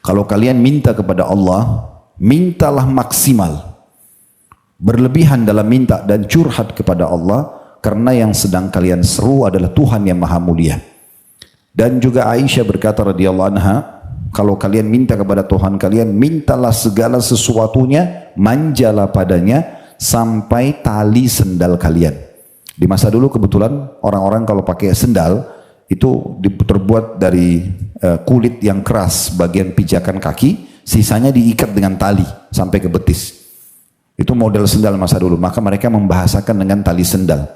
Kalau kalian minta kepada Allah, mintalah maksimal. Berlebihan dalam minta dan curhat kepada Allah, karena yang sedang kalian seru adalah Tuhan yang maha mulia. Dan juga Aisyah berkata radhiyallahu anha, kalau kalian minta kepada Tuhan kalian, mintalah segala sesuatunya, manjalah padanya sampai tali sendal kalian. Di masa dulu kebetulan orang-orang kalau pakai sendal itu terbuat dari kulit yang keras bagian pijakan kaki, sisanya diikat dengan tali sampai ke betis. Itu model sendal masa dulu, maka mereka membahasakan dengan tali sendal.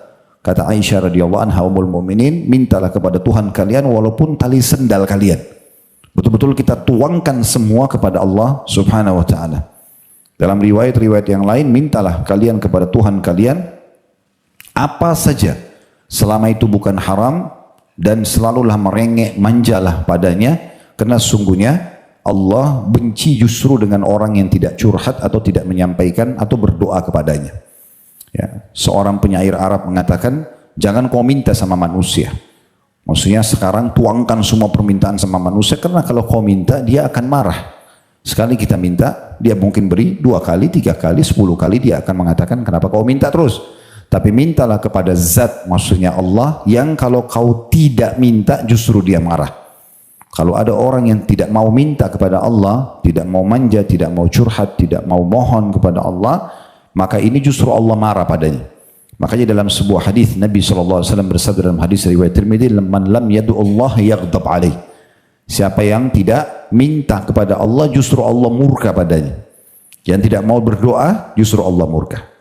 Kata Aisyah radhiyallahu anha ummul mukminin, mintalah kepada Tuhan kalian walaupun tali sendal kalian. Betul-betul kita tuangkan semua kepada Allah Subhanahu wa taala. Dalam riwayat-riwayat yang lain, mintalah kalian kepada Tuhan kalian apa saja selama itu bukan haram, dan selalulah merengek, manjalah padanya, karena sungguhnya Allah benci justru dengan orang yang tidak curhat atau tidak menyampaikan atau berdoa kepadanya. Ya, seorang penyair Arab mengatakan, jangan kau minta sama manusia. Maksudnya sekarang tuangkan semua permintaan sama manusia, karena kalau kau minta dia akan marah. Sekali kita minta, dia mungkin beri 2 kali, 3 kali, 10 kali, dia akan mengatakan kenapa kau minta terus. Tapi mintalah kepada zat, maksudnya Allah, yang kalau kau tidak minta justru dia marah. Kalau ada orang yang tidak mau minta kepada Allah, tidak mau manja, tidak mau curhat, tidak mau mohon kepada Allah, maka ini justru Allah marah padanya. Makanya dalam sebuah hadis Nabi SAW bersabda dalam hadis riwayat Tirmidzi, "Man lam yad'u Allah yaghdab alaih." Siapa yang tidak minta kepada Allah, justru Allah murka padanya. Yang tidak mau berdoa, justru Allah murka.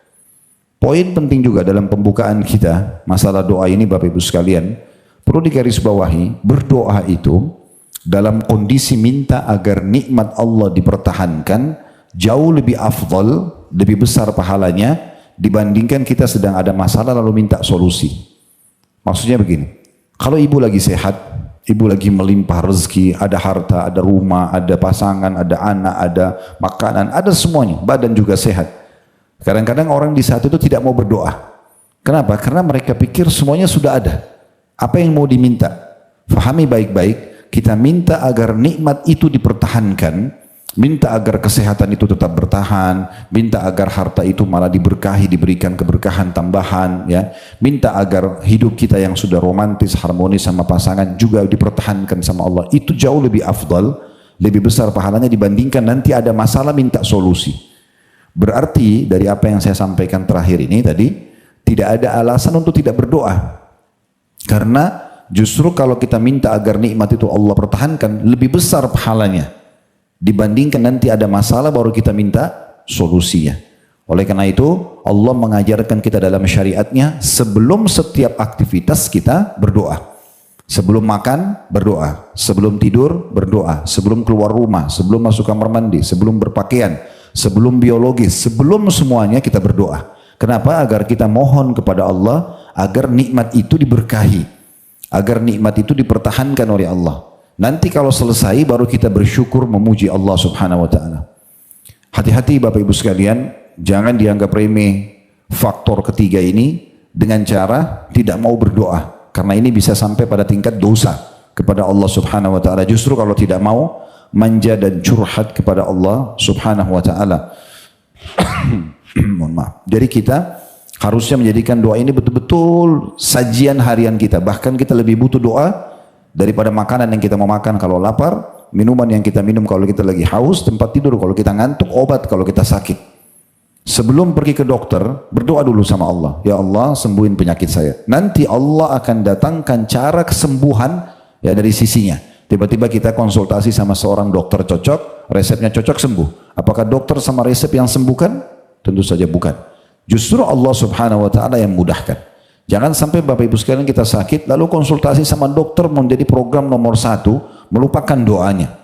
Poin penting juga dalam pembukaan kita masalah doa ini, Bapak Ibu sekalian, perlu digarisbawahi, berdoa itu dalam kondisi minta agar nikmat Allah dipertahankan jauh lebih afdal, lebih besar pahalanya dibandingkan kita sedang ada masalah lalu minta solusi. Maksudnya begini, kalau ibu lagi sehat, ibu lagi melimpah rezeki, ada harta, ada rumah, ada pasangan, ada anak, ada makanan, ada semuanya, badan juga sehat. Kadang-kadang orang di saat itu tidak mau berdoa. Kenapa? Karena mereka pikir semuanya sudah ada. Apa yang mau diminta? Fahami baik-baik. Kita minta agar nikmat itu dipertahankan, minta agar kesehatan itu tetap bertahan, minta agar harta itu malah diberkahi, diberikan keberkahan tambahan, ya. Minta agar hidup kita yang sudah romantis, harmonis sama pasangan juga dipertahankan sama Allah. Itu jauh lebih afdal, lebih besar pahalanya dibandingkan nanti ada masalah minta solusi. Berarti dari apa yang saya sampaikan terakhir ini tadi, tidak ada alasan untuk tidak berdoa. Karena justru kalau kita minta agar nikmat itu Allah pertahankan, lebih besar pahalanya dibandingkan nanti ada masalah baru kita minta solusinya. Oleh karena itu Allah mengajarkan kita dalam syariatnya, sebelum setiap aktivitas kita berdoa. Sebelum makan berdoa, sebelum tidur berdoa, sebelum keluar rumah, sebelum masuk kamar mandi, sebelum berpakaian, sebelum biologis, sebelum semuanya kita berdoa. Kenapa? Agar kita mohon kepada Allah agar nikmat itu diberkahi, agar nikmat itu dipertahankan oleh Allah. Nanti kalau selesai baru kita bersyukur memuji Allah Subhanahu wa taala. Hati-hati Bapak Ibu sekalian, jangan dianggap remeh faktor ketiga ini dengan cara tidak mau berdoa, karena ini bisa sampai pada tingkat dosa kepada Allah Subhanahu wa taala. Justru kalau tidak mau manja dan curhat kepada Allah Subhanahu wa taala. Mohon maaf. Jadi kita harusnya menjadikan doa ini betul-betul sajian harian kita. Bahkan kita lebih butuh doa daripada makanan yang kita mau makan kalau lapar, minuman yang kita minum kalau kita lagi haus, tempat tidur kalau kita ngantuk, obat kalau kita sakit. Sebelum pergi ke dokter, berdoa dulu sama Allah. Ya Allah, sembuhin penyakit saya. Nanti Allah akan datangkan cara kesembuhan ya dari sisinya. Tiba-tiba kita konsultasi sama seorang dokter cocok, resepnya cocok, sembuh. Apakah dokter sama resep yang sembuhkan? Tentu saja bukan. Justru Allah Subhanahu wa taala yang mudahkan. Jangan sampai Bapak Ibu sekalian kita sakit lalu konsultasi sama dokter menjadi program nomor 1, melupakan doanya.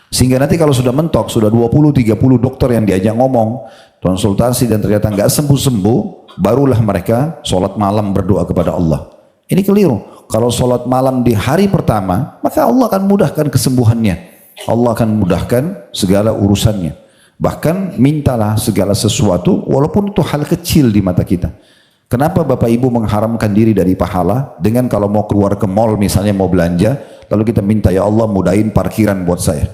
Sehingga nanti kalau sudah mentok, sudah 20-30 dokter yang diajak ngomong, konsultasi dan ternyata nggak sembuh-sembuh, barulah mereka sholat malam berdoa kepada Allah. Ini keliru. Kalau sholat malam di hari pertama, maka Allah akan mudahkan kesembuhannya. Allah akan mudahkan segala urusannya. Bahkan mintalah segala sesuatu walaupun itu hal kecil di mata kita. Kenapa Bapak Ibu mengharamkan diri dari pahala dengan kalau mau keluar ke mall misalnya mau belanja, lalu kita minta ya Allah mudahin parkiran buat saya.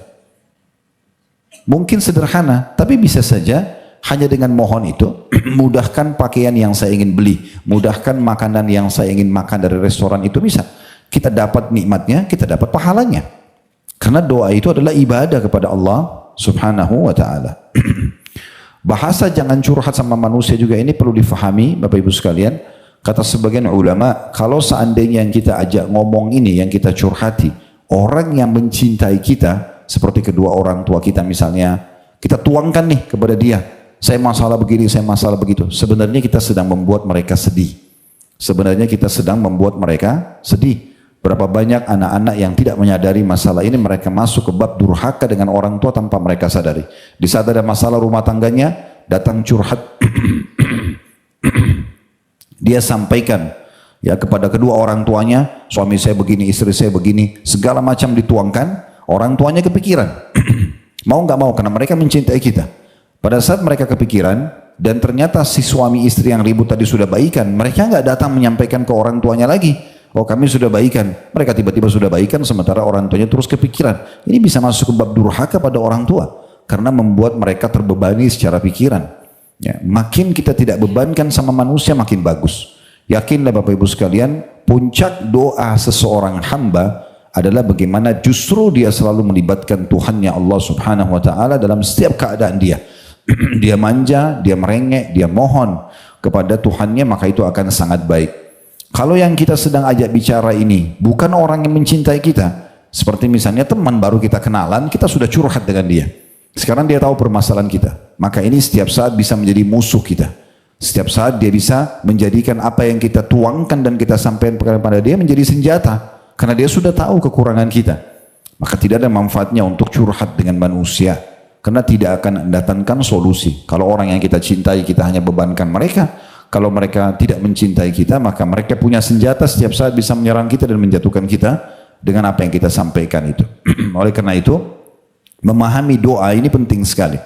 Mungkin sederhana, tapi bisa saja hanya dengan mohon itu, mudahkan pakaian yang saya ingin beli, mudahkan makanan yang saya ingin makan dari restoran itu bisa. Kita dapat nikmatnya, kita dapat pahalanya. Karena doa itu adalah ibadah kepada Allah Subhanahu wa ta'ala. Bahasa jangan curhat sama manusia juga ini perlu difahami Bapak Ibu sekalian. Kata sebagian ulama, kalau seandainya yang kita ajak ngomong ini, yang kita curhati, orang yang mencintai kita, seperti kedua orang tua kita misalnya, kita tuangkan nih kepada dia, saya masalah begini, saya masalah begitu. Sebenarnya kita sedang membuat mereka sedih. Sebenarnya kita sedang membuat mereka sedih. Berapa banyak anak-anak yang tidak menyadari masalah ini, mereka masuk ke bab durhaka dengan orang tua tanpa mereka sadari. Di saat ada masalah rumah tangganya, datang curhat. Dia sampaikan ya kepada kedua orang tuanya, suami saya begini, istri saya begini, segala macam dituangkan, orang tuanya kepikiran. Mau nggak mau, karena mereka mencintai kita. Pada saat mereka kepikiran, dan ternyata si suami istri yang ribut tadi sudah baikan, mereka nggak datang menyampaikan ke orang tuanya lagi, oh kami sudah baikan. Mereka tiba-tiba sudah baikan, sementara orang tuanya terus kepikiran. Ini bisa masuk ke bab durhaka pada orang tua, karena membuat mereka terbebani secara pikiran. Ya, makin kita tidak bebankan sama manusia, makin bagus. Yakinlah Bapak Ibu sekalian, puncak doa seseorang hamba adalah bagaimana justru dia selalu melibatkan Tuhannya Allah Subhanahu wa ta'ala dalam setiap keadaan dia. Dia manja, dia merengek, dia mohon kepada Tuhannya, maka itu akan sangat baik. Kalau yang kita sedang ajak bicara ini bukan orang yang mencintai kita, seperti misalnya teman baru kita kenalan, kita sudah curhat dengan dia. Sekarang dia tahu permasalahan kita, maka ini setiap saat bisa menjadi musuh kita. Setiap saat dia bisa menjadikan apa yang kita tuangkan dan kita sampaikan kepada dia menjadi senjata, karena dia sudah tahu kekurangan kita. Maka tidak ada manfaatnya untuk curhat dengan manusia, karena tidak akan mendatangkan solusi. Kalau orang yang kita cintai, kita hanya bebankan mereka. Kalau mereka tidak mencintai kita, maka mereka punya senjata setiap saat bisa menyerang kita dan menjatuhkan kita dengan apa yang kita sampaikan itu. Oleh karena itu, memahami doa ini penting sekali.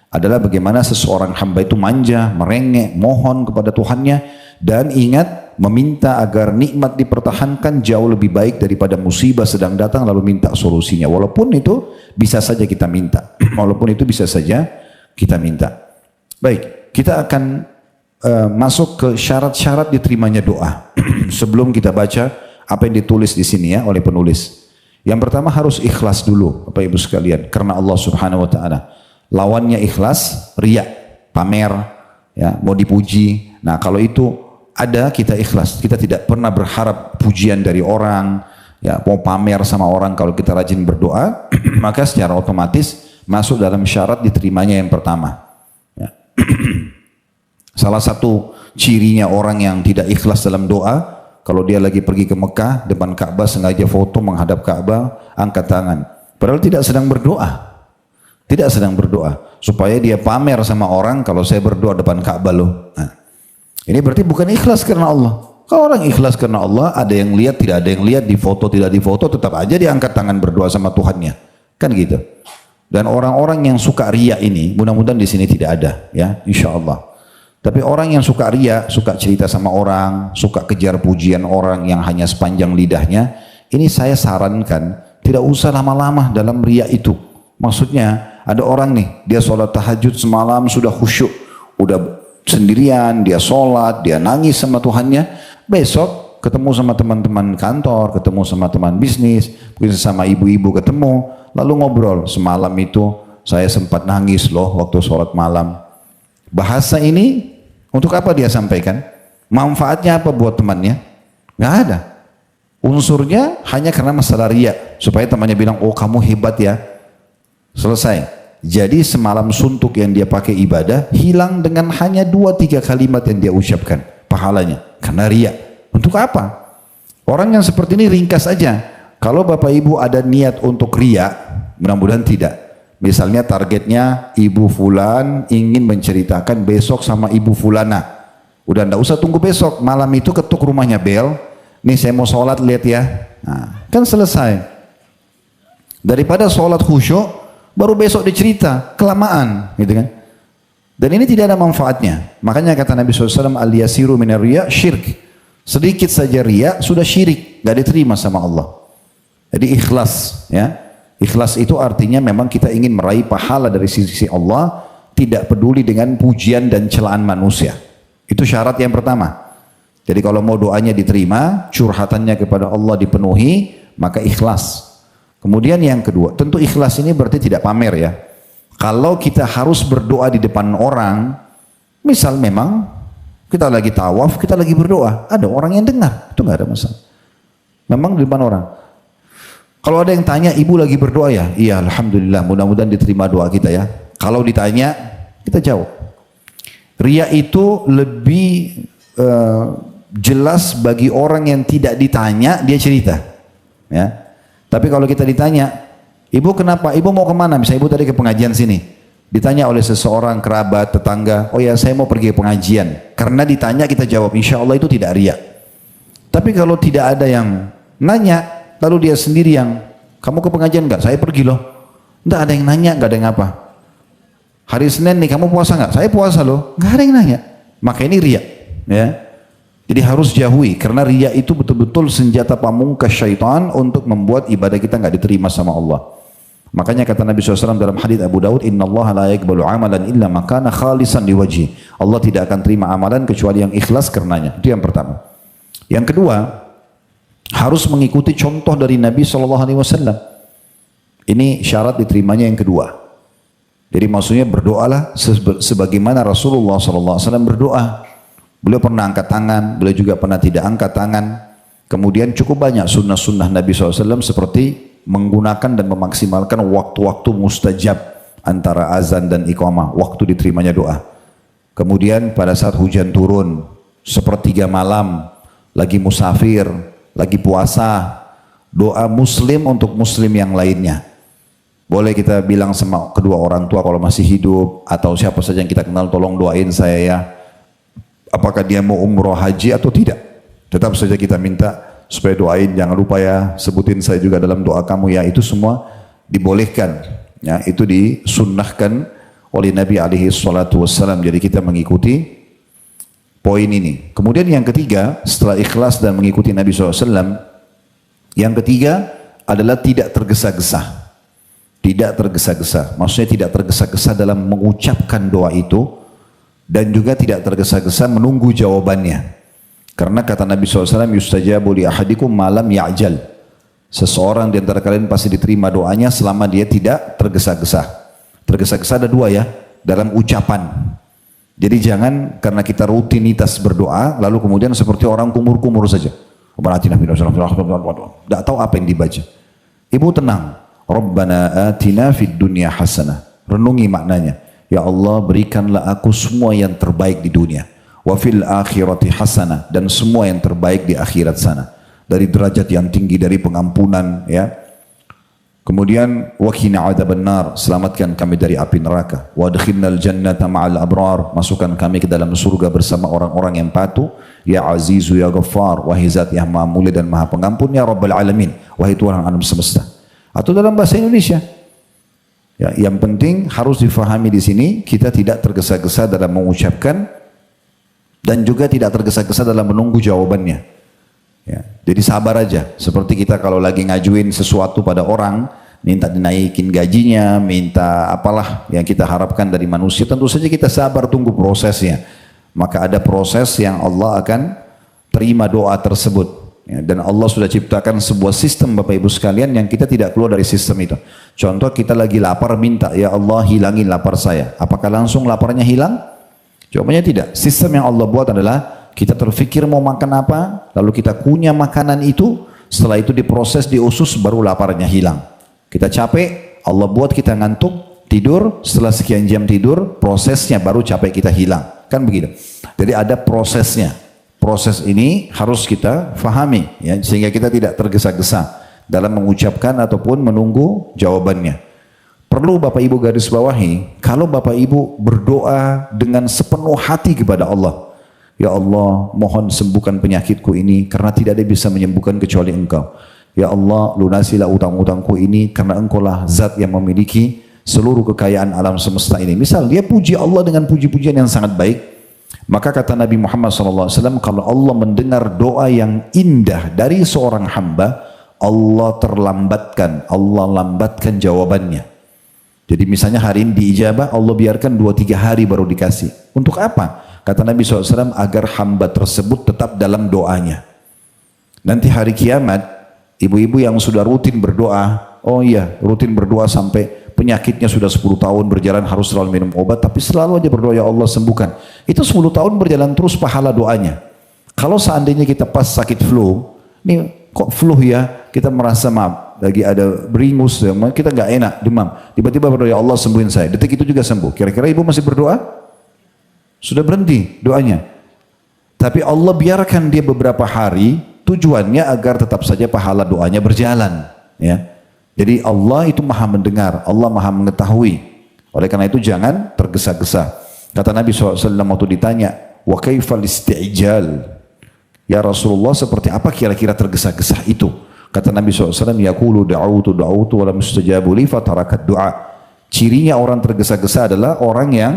Adalah bagaimana seseorang hamba itu manja, merengek, mohon kepada Tuhannya, dan ingat meminta agar nikmat dipertahankan jauh lebih baik daripada musibah sedang datang lalu minta solusinya. Walaupun itu bisa saja kita minta. Walaupun itu bisa saja kita minta. Baik, kita akan masuk ke syarat-syarat diterimanya doa. Sebelum kita baca apa yang ditulis di sini ya oleh penulis. Yang pertama harus ikhlas dulu Bapak Ibu sekalian, karena Allah Subhanahu wa ta'ala. Lawannya ikhlas, riya, pamer, ya, mau dipuji. Nah, kalau itu ada, kita ikhlas. Kita tidak pernah berharap pujian dari orang, ya, mau pamer sama orang. Kalau kita rajin berdoa, maka secara otomatis masuk dalam syarat diterimanya yang pertama. Ya. Salah satu cirinya orang yang tidak ikhlas dalam doa, kalau dia lagi pergi ke Mekah, depan Ka'bah sengaja foto menghadap Ka'bah, angkat tangan. Padahal tidak sedang berdoa. Tidak sedang berdoa. Supaya dia pamer sama orang, kalau saya berdoa depan Ka'bah loh. Nah, ini berarti bukan ikhlas karena Allah. Kalau orang ikhlas karena Allah, ada yang lihat, tidak ada yang lihat, di foto, tidak di foto, tetap aja dia angkat tangan berdoa sama Tuhannya. Kan gitu. Dan orang-orang yang suka riya ini, mudah-mudahan di sini tidak ada. Ya, insya Allah. Tapi orang yang suka riya, suka cerita sama orang, suka kejar pujian orang yang hanya sepanjang lidahnya, ini saya sarankan tidak usah lama-lama dalam riya itu. Maksudnya ada orang nih, dia sholat tahajud semalam sudah khusyuk, udah sendirian, dia sholat, dia nangis sama Tuhannya, besok ketemu sama teman-teman kantor, ketemu sama teman bisnis, mungkin sama ibu-ibu ketemu, lalu ngobrol, semalam itu saya sempat nangis loh waktu sholat malam. Bahasa ini untuk apa dia sampaikan? Manfaatnya apa buat temannya? Nggak ada. Unsurnya hanya karena masalah riya, supaya temannya bilang, oh kamu hebat ya. Selesai. Jadi semalam suntuk yang dia pakai ibadah hilang dengan hanya 2-3 kalimat yang dia ucapkan pahalanya, karena riya. Untuk apa? Orang yang seperti ini ringkas aja. Kalau Bapak Ibu ada niat untuk riya, mudah-mudahan tidak. Misalnya targetnya Ibu Fulan ingin menceritakan besok sama Ibu Fulana. Udah ndak usah tunggu besok, malam itu ketuk rumahnya bel. Nih saya mau sholat, lihat ya. Nah, kan selesai. Daripada sholat khusyuk, baru besok dicerita, kelamaan, gitu kan? Dan ini tidak ada manfaatnya. Makanya kata Nabi SAW, al-yasiru minar riya syirk. Sedikit saja riya sudah syirik, gak diterima sama Allah. Jadi ikhlas, ya. Ikhlas itu artinya memang kita ingin meraih pahala dari sisi Allah, tidak peduli dengan pujian dan celaan manusia. Itu syarat yang pertama. Jadi kalau mau doanya diterima, curhatannya kepada Allah dipenuhi, maka ikhlas. Kemudian yang kedua, tentu ikhlas ini berarti tidak pamer ya. Kalau kita harus berdoa di depan orang, misal memang kita lagi tawaf, kita lagi berdoa, ada orang yang dengar, itu nggak ada masalah. Memang di depan orang. Kalau ada yang tanya, ibu lagi berdoa ya? Iya, alhamdulillah, mudah-mudahan diterima doa kita ya. Kalau ditanya, kita jawab. Riya itu lebih jelas bagi orang yang tidak ditanya, dia cerita. Ya. Tapi kalau kita ditanya, ibu kenapa? Ibu mau kemana? Misalnya ibu tadi ke pengajian sini. Ditanya oleh seseorang, kerabat, tetangga, oh ya saya mau pergi ke pengajian. Karena ditanya kita jawab, insya Allah itu tidak riya. Tapi kalau tidak ada yang nanya, lalu dia sendiri yang, kamu ke pengajian enggak? Saya pergi loh. Enggak ada yang nanya, enggak ada yang apa. Hari Senin nih, kamu puasa enggak? Saya puasa loh. Enggak ada yang nanya. Maka ini riya. Ya. Jadi harus jauhi, karena riya itu betul-betul senjata pamungkas syaitan untuk membuat ibadah kita enggak diterima sama Allah. Makanya kata Nabi SAW dalam hadits Abu Daud, Inna Allah la yakbalu amalan illa makana khalisan liwajhi. Allah tidak akan terima amalan kecuali yang ikhlas karenanya. Itu yang pertama. Yang kedua, harus mengikuti contoh dari Nabi SAW. Ini syarat diterimanya yang kedua. Jadi maksudnya berdoalah sebagaimana Rasulullah SAW berdoa. Beliau pernah angkat tangan, beliau juga pernah tidak angkat tangan. Kemudian cukup banyak sunnah-sunnah Nabi SAW seperti menggunakan dan memaksimalkan waktu-waktu mustajab antara azan dan iqamah, waktu diterimanya doa. Kemudian pada saat hujan turun, sepertiga malam, lagi musafir, lagi puasa, doa muslim untuk muslim yang lainnya. Boleh kita bilang sama kedua orang tua kalau masih hidup, atau siapa saja yang kita kenal, tolong doain saya ya. Apakah dia mau umroh haji atau tidak. Tetap saja kita minta supaya doain, jangan lupa ya, sebutin saya juga dalam doa kamu ya. Itu semua dibolehkan. Ya, itu disunnahkan oleh Nabi SAW. Jadi kita mengikuti poin ini. Kemudian yang ketiga, setelah ikhlas dan mengikuti Nabi SAW, yang ketiga adalah tidak tergesa-gesa. Tidak tergesa-gesa, maksudnya tidak tergesa-gesa dalam mengucapkan doa itu, dan juga tidak tergesa-gesa menunggu jawabannya. Karena kata Nabi SAW, yustajabu li ahadikum malam ya'jal. Seseorang di antara kalian pasti diterima doanya selama dia tidak tergesa-gesa. Tergesa-gesa ada dua ya, dalam ucapan. Jadi jangan karena kita rutinitas berdoa, lalu kemudian seperti orang kumur-kumur saja. Tidak tahu apa yang dibaca. Ibu tenang. Rabbana atina fid dunya hasanah. Renungi maknanya. Ya Allah, berikanlah aku semua yang terbaik di dunia. Wa fil akhirati hasanah, dan semua yang terbaik di akhirat sana. Dari derajat yang tinggi, dari pengampunan ya. Kemudian wa qina adzabannar, selamatkan kami dari api neraka. Wa adkhilnal jannata ma'al abrar, masukkan kami ke dalam surga bersama orang-orang yang patuh. Ya Azizu ya Ghaffar, wahai Zat yang Maha Mulia dan Maha Pengampun, ya Rabbal Alamin, wahai Tuhan alam semesta. Atau dalam bahasa Indonesia. Ya, yang penting harus difahami di sini, kita tidak tergesa-gesa dalam mengucapkan dan juga tidak tergesa-gesa dalam menunggu jawabannya. Ya, jadi sabar aja. Seperti kita kalau lagi ngajuin sesuatu pada orang, minta dinaikin gajinya, minta apalah yang kita harapkan dari manusia, tentu saja kita sabar tunggu prosesnya. Maka ada proses yang Allah akan terima doa tersebut. Ya, dan Allah sudah ciptakan sebuah sistem Bapak Ibu sekalian yang kita tidak keluar dari sistem itu. Contoh kita lagi lapar minta, ya Allah hilangin lapar saya. Apakah langsung laparnya hilang? Jawabannya tidak. Sistem yang Allah buat adalah kita terfikir mau makan apa, lalu kita kunyah makanan itu, setelah itu diproses di usus baru laparnya hilang. Kita capek, Allah buat kita ngantuk, tidur, setelah sekian jam tidur, prosesnya baru capek kita hilang. Kan begitu. Jadi ada prosesnya. Proses ini harus kita fahami ya, sehingga kita tidak tergesa-gesa dalam mengucapkan ataupun menunggu jawabannya. Perlu Bapak Ibu garis bawahi, kalau Bapak Ibu berdoa dengan sepenuh hati kepada Allah, ya Allah mohon sembuhkan penyakitku ini karena tidak ada bisa menyembuhkan kecuali Engkau. Ya Allah lunasilah utang-utangku ini karena Engkau lah Zat yang memiliki seluruh kekayaan alam semesta ini. Misal dia puji Allah dengan puji-pujian yang sangat baik. Maka kata Nabi Muhammad SAW, kalau Allah mendengar doa yang indah dari seorang hamba, Allah terlambatkan, Allah lambatkan jawabannya. Jadi misalnya hari ini diijabah, Allah biarkan 2-3 hari baru dikasih. Untuk apa? Kata Nabi SAW, agar hamba tersebut tetap dalam doanya. Nanti hari kiamat, ibu-ibu yang sudah rutin berdoa, oh iya, rutin berdoa sampai penyakitnya sudah 10 tahun berjalan harus selalu minum obat, tapi selalu aja berdoa, ya Allah sembuhkan. Itu 10 tahun berjalan terus pahala doanya. Kalau seandainya kita pas sakit flu, ini kok flu ya, kita merasa maaf, lagi ada beringus, kita nggak enak, demam. Tiba-tiba berdoa, ya Allah sembuhin saya. Detik itu juga sembuh. Kira-kira ibu masih berdoa? Sudah berhenti doanya. Tapi Allah biarkan dia beberapa hari, tujuannya agar tetap saja pahala doanya berjalan. Ya. Jadi Allah itu maha mendengar, Allah maha mengetahui. Oleh karena itu jangan tergesa-gesa. Kata Nabi SAW waktu ditanya, wa kaifal isti'jal? Ya Rasulullah, seperti apa kira-kira tergesa-gesa itu? Kata Nabi SAW, yaqulu da'utu wa lam yustajabu li fatarakat du'a. Cirinya orang tergesa-gesa adalah orang yang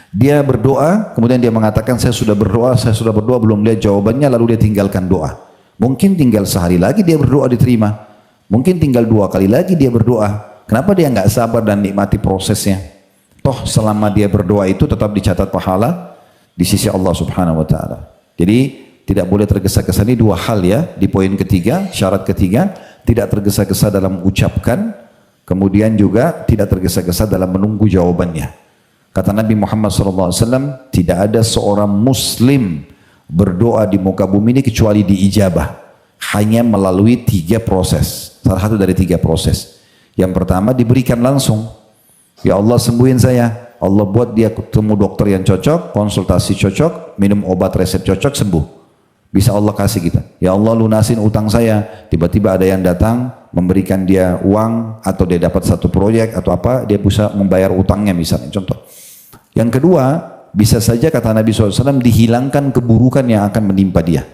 dia berdoa, kemudian dia mengatakan saya sudah berdoa belum lihat jawabannya, lalu dia tinggalkan doa. Mungkin tinggal sehari lagi dia berdoa diterima. Mungkin tinggal 2 kali lagi dia berdoa. Kenapa dia nggak sabar dan nikmati prosesnya? Toh selama dia berdoa itu tetap dicatat pahala di sisi Allah Subhanahu wa taala. Jadi tidak boleh tergesa-gesa. Ini 2 hal ya. Di poin ketiga, syarat ketiga, tidak tergesa-gesa dalam mengucapkan, kemudian juga tidak tergesa-gesa dalam menunggu jawabannya. Kata Nabi Muhammad SAW, tidak ada seorang muslim berdoa di muka bumi ini kecuali diijabah. Hanya melalui 3 proses. Salah satu dari 3 proses. Yang pertama diberikan langsung. Ya Allah sembuhin saya. Allah buat dia ketemu dokter yang cocok, konsultasi cocok, minum obat resep cocok, sembuh. Bisa Allah kasih kita. Ya Allah lunasin utang saya. Tiba-tiba ada yang datang memberikan dia uang atau dia dapat satu proyek atau apa, dia bisa membayar utangnya misalnya. Contoh. Yang kedua, bisa saja kata Nabi SAW dihilangkan keburukan yang akan menimpa dia.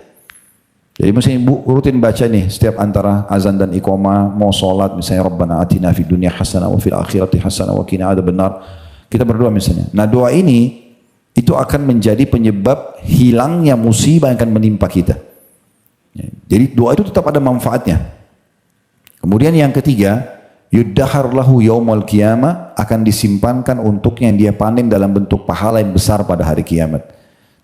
Jadi misalnya ibu rutin baca nih setiap antara azan dan iqamah mau sholat misalnya Rabbana atina fid dunya hasanah wa fil akhirati hasanah wa qina adzabannar. Kita berdoa misalnya. Nah doa ini itu akan menjadi penyebab hilangnya musibah yang akan menimpa kita. Jadi doa itu tetap ada manfaatnya. Kemudian yang ketiga, yuddahar lahu yaumal qiyamah, akan disimpankan untuknya yang dia panen dalam bentuk pahala yang besar pada hari kiamat.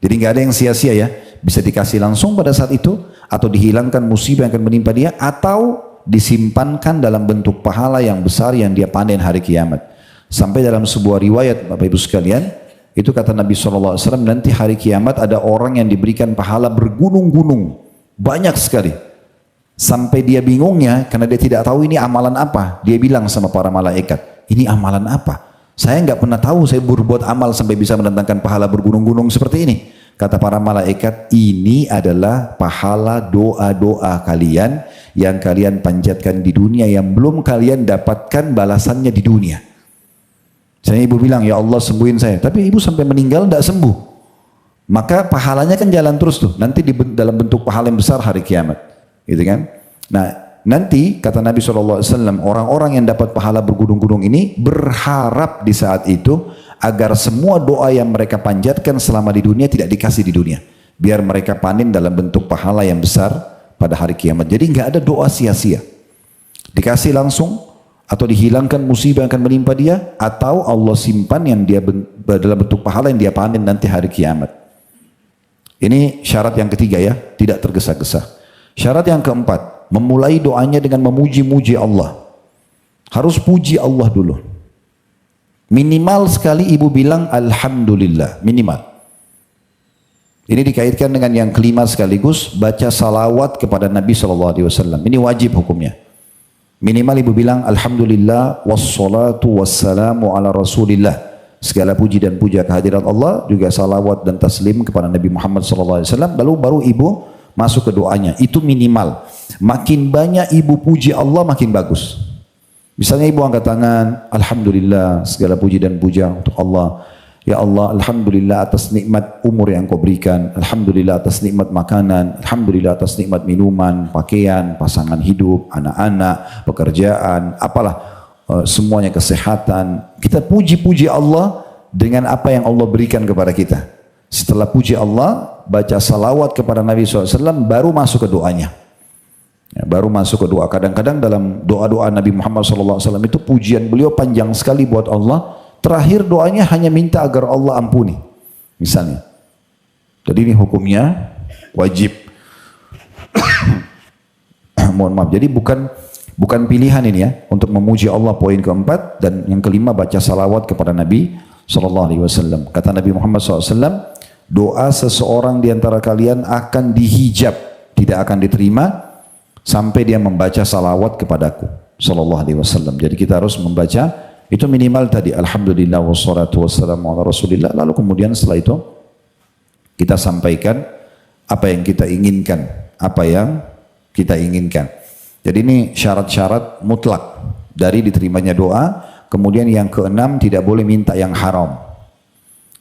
Jadi nggak ada yang sia-sia ya. Bisa dikasih langsung pada saat itu, atau dihilangkan musibah yang akan menimpa dia, atau disimpankan dalam bentuk pahala yang besar yang dia panen hari kiamat. Sampai dalam sebuah riwayat Bapak Ibu sekalian, itu kata Nabi SAW, nanti hari kiamat ada orang yang diberikan pahala bergunung-gunung, banyak sekali. Sampai dia bingungnya, karena dia tidak tahu ini amalan apa. Dia bilang sama para malaikat, ini amalan apa? Saya nggak pernah tahu saya berbuat amal sampai bisa mendatangkan pahala bergunung-gunung seperti ini. Kata para malaikat, ini adalah pahala doa-doa kalian yang kalian panjatkan di dunia, yang belum kalian dapatkan balasannya di dunia. Saya ibu bilang, ya Allah sembuhin saya. Tapi ibu sampai meninggal tidak sembuh. Maka pahalanya kan jalan terus tuh. Nanti dalam bentuk pahala yang besar hari kiamat. Gitu kan? Nah nanti kata Nabi SAW, orang-orang yang dapat pahala bergunung-gunung ini berharap di saat itu agar semua doa yang mereka panjatkan selama di dunia tidak dikasih di dunia. Biar mereka panen dalam bentuk pahala yang besar pada hari kiamat. Jadi nggak ada doa sia-sia. Dikasih langsung, atau dihilangkan musibah yang akan menimpa dia, atau Allah simpan yang dia dalam bentuk pahala yang dia panen nanti hari kiamat. Ini syarat yang ketiga ya, tidak tergesa-gesa. Syarat yang keempat, memulai doanya dengan memuji-muji Allah. Harus puji Allah dulu. Minimal sekali ibu bilang Alhamdulillah, minimal. Ini dikaitkan dengan yang kelima sekaligus, baca salawat kepada Nabi SAW. Ini wajib hukumnya. Minimal ibu bilang Alhamdulillah wassalatu wassalamu ala rasulillah. Segala puji dan puja kehadirat Allah, juga salawat dan taslim kepada Nabi Muhammad SAW. Lalu baru ibu masuk ke doanya. Itu minimal. Makin banyak ibu puji Allah makin bagus. Misalnya ibu angkat tangan, Alhamdulillah segala puji dan puja untuk Allah. Ya Allah, Alhamdulillah atas nikmat umur yang kau berikan. Alhamdulillah atas nikmat makanan. Alhamdulillah atas nikmat minuman, pakaian, pasangan hidup, anak-anak, pekerjaan, apalah, semuanya kesehatan. Kita puji-puji Allah dengan apa yang Allah berikan kepada kita. Setelah puji Allah, baca salawat kepada Nabi SAW, baru masuk ke doanya. Ya, baru masuk ke doa. Kadang-kadang dalam doa-doa Nabi Muhammad SAW itu pujian beliau panjang sekali buat Allah. Terakhir doanya hanya minta agar Allah ampuni. Misalnya. Jadi ini hukumnya wajib. Mohon maaf. Jadi bukan pilihan ini ya untuk memuji Allah, poin keempat, dan yang kelima baca salawat kepada Nabi SAW. Kata Nabi Muhammad SAW, doa seseorang di antara kalian akan dihijab, tidak akan diterima sampai dia membaca salawat kepadaku sallallahu alaihi wasallam. Jadi kita harus membaca itu minimal tadi alhamdulillah wassalatu wassalamu ala rasulillah, lalu kemudian setelah itu kita sampaikan apa yang kita inginkan. Jadi ini syarat-syarat mutlak dari diterimanya doa. Kemudian yang keenam, tidak boleh minta yang haram.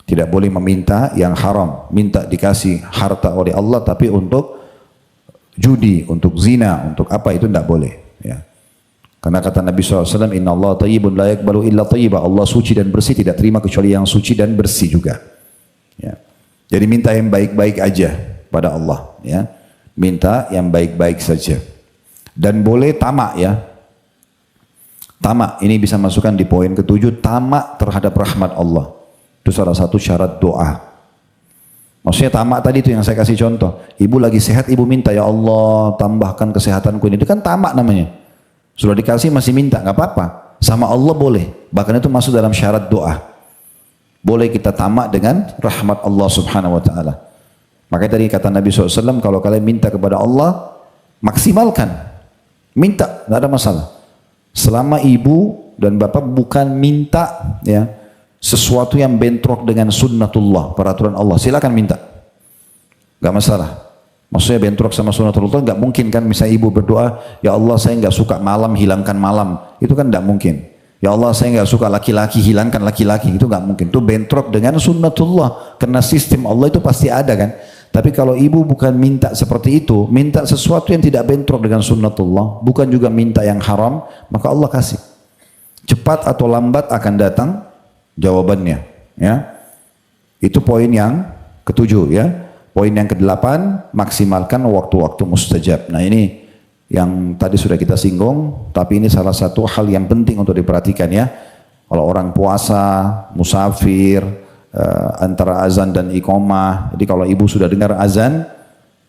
Tidak boleh meminta yang haram. Minta dikasih harta oleh Allah tapi untuk judi, untuk zina, untuk apa, itu tidak boleh. Ya. Karena kata Nabi SAW, Inna Allah tayyibun la yakbalu illa tayyibah. Allah suci dan bersih, tidak terima kecuali yang suci dan bersih juga. Ya. Jadi minta yang baik-baik aja pada Allah. Ya. Minta yang baik-baik saja. Dan boleh tamak ya. Tamak, ini bisa masukkan di poin ketujuh, tamak terhadap rahmat Allah. Itu salah satu syarat doa. Maksudnya tamak tadi itu yang saya kasih contoh. Ibu lagi sehat, ibu minta, ya Allah tambahkan kesehatanku ini. Itu kan tamak namanya. Sudah dikasih masih minta, nggak apa-apa. Sama Allah boleh. Bahkan itu masuk dalam syarat doa. Boleh kita tamak dengan rahmat Allah subhanahu wa ta'ala. Makanya tadi kata Nabi SAW, kalau kalian minta kepada Allah, maksimalkan. Minta, nggak ada masalah. Selama ibu dan bapak bukan minta ya sesuatu yang bentrok dengan sunnatullah, peraturan Allah, silakan minta, nggak masalah. Maksudnya bentrok sama sunnatullah nggak mungkin kan. Misalnya ibu berdoa, ya Allah saya nggak suka malam, hilangkan malam, itu kan nggak mungkin. Ya Allah saya nggak suka laki-laki, hilangkan laki-laki, itu nggak mungkin. Itu bentrok dengan sunnatullah, karena sistem Allah itu pasti ada kan. Tapi kalau ibu bukan minta seperti itu, minta sesuatu yang tidak bentrok dengan sunnatullah, bukan juga minta yang haram, maka Allah kasih. Cepat atau lambat akan datang jawabannya, ya. Itu poin yang ketujuh, ya. Poin yang kedelapan, maksimalkan waktu-waktu mustajab. Nah ini yang tadi sudah kita singgung, tapi ini salah satu hal yang penting untuk diperhatikan ya. Kalau orang puasa, musafir, antara azan dan iqamah. Jadi kalau ibu sudah dengar azan,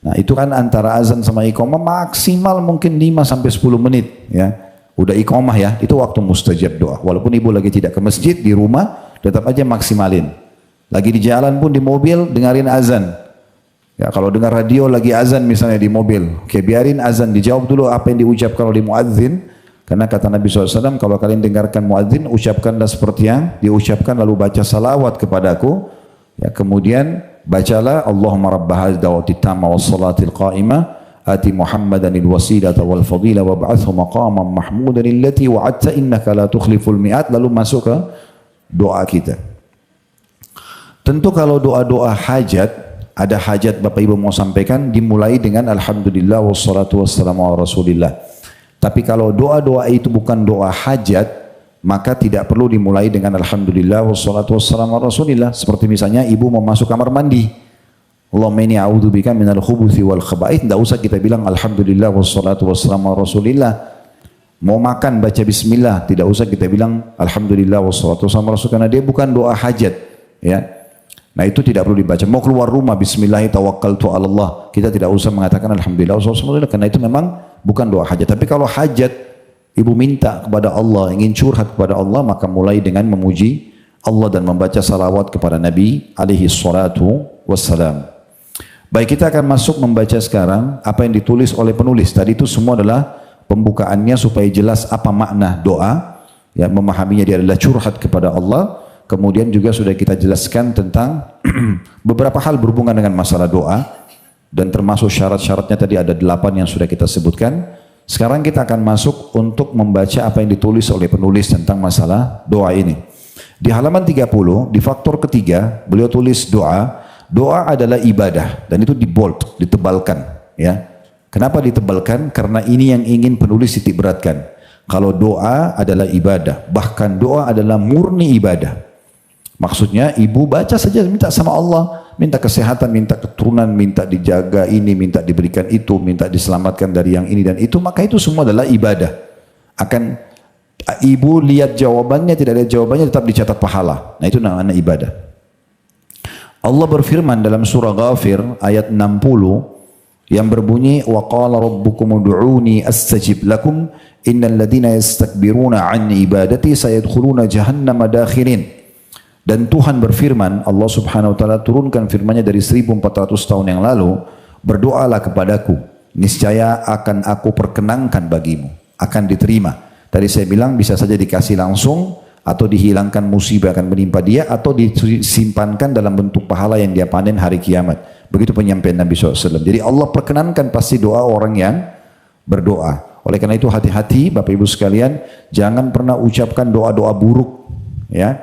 nah itu kan antara azan sama iqamah maksimal mungkin 5 sampai 10 menit, ya. Udah iqamah ya, itu waktu mustajab doa. Walaupun ibu lagi tidak ke masjid, di rumah tetap aja maksimalin. Lagi di jalan pun di mobil dengarin azan. Ya, kalau dengar radio lagi azan misalnya di mobil, oke, biarin azan, dijawab dulu apa yang diucapkan oleh muadzin. Karena kata Nabi SAW, kalau kalian dengarkan muadzin, ucapkanlah seperti yang diucapkan, lalu baca salawat kepadaku. Ya, kemudian bacalah Allahumma rabba hadhihi da'wati tamma was salatil qa'imah ati Muhammadanil wasilata wal fadila wa ba'athu maqaman mahmudan allati wa'adta innaka la tukhliful mi'at. Lalu masuk ke doa kita. Tentu kalau doa-doa hajat, ada hajat Bapak Ibu mau sampaikan, dimulai dengan alhamdulillah wassalatu wassalamu ala rasulillah. Tapi kalau doa-doa itu bukan doa hajat, maka tidak perlu dimulai dengan alhamdulillah wassalatu wassalamu ala rasulillah. Seperti misalnya ibu mau masuk kamar mandi, Allahumma inni a'udzubika minal khubuthi wal khaba'ith, tidak usah kita bilang alhamdulillah wassalatu wassalamu ala rasulillah. Mau makan baca bismillah, tidak usah kita bilang alhamdulillah wassalatu wassalamu ala rasulillah, karena dia bukan doa hajat, ya. Nah itu tidak perlu dibaca. Mau keluar rumah bismillah tawakkaltu ala Allah, kita tidak usah mengatakan alhamdulillah wassalatu wassalamu, karena itu memang bukan doa hajat. Tapi kalau hajat, ibu minta kepada Allah, ingin curhat kepada Allah, maka mulai dengan memuji Allah dan membaca salawat kepada Nabi alaihi salatu wassalam. Baik, kita akan masuk membaca sekarang apa yang ditulis oleh penulis. Tadi itu semua adalah pembukaannya supaya jelas apa makna doa, ya, memahaminya dia adalah curhat kepada Allah. Kemudian juga sudah kita jelaskan tentang beberapa hal berhubungan dengan masalah doa, dan termasuk syarat-syaratnya tadi ada 8 yang sudah kita sebutkan. Sekarang kita akan masuk untuk membaca apa yang ditulis oleh penulis tentang masalah doa ini. Di halaman 30, di faktor ketiga, beliau tulis doa adalah ibadah, dan itu di bold, ditebalkan, ya. Kenapa ditebalkan? Karena ini yang ingin penulis titik beratkan. Kalau doa adalah ibadah, bahkan doa adalah murni ibadah. Maksudnya ibu baca saja, minta sama Allah, minta kesehatan, minta keturunan, minta dijaga ini, minta diberikan itu, minta diselamatkan dari yang ini dan itu, maka itu semua adalah ibadah. Akan ibu lihat jawabannya, tidak lihat jawabannya, tetap dicatat pahala. Nah itu namanya ibadah. Allah berfirman dalam surah Ghafir ayat 60 yang berbunyi wa qala rabbukum ud'uni astajib lakum innal ladzina yastakbiruna an ibadati sayadkhuluna jahannama dakhirin. Dan Tuhan berfirman, Allah subhanahu wa ta'ala turunkan firman-Nya dari 1400 tahun yang lalu, berdoalah kepadaku, niscaya akan aku perkenankan bagimu, akan diterima. Tadi saya bilang bisa saja dikasih langsung, atau dihilangkan musibah akan menimpa dia, atau disimpankan dalam bentuk pahala yang dia panen hari kiamat. Begitu penyampaian Nabi SAW. Jadi Allah perkenankan pasti doa orang yang berdoa. Oleh karena itu hati-hati Bapak Ibu sekalian, jangan pernah ucapkan doa-doa buruk. Ya,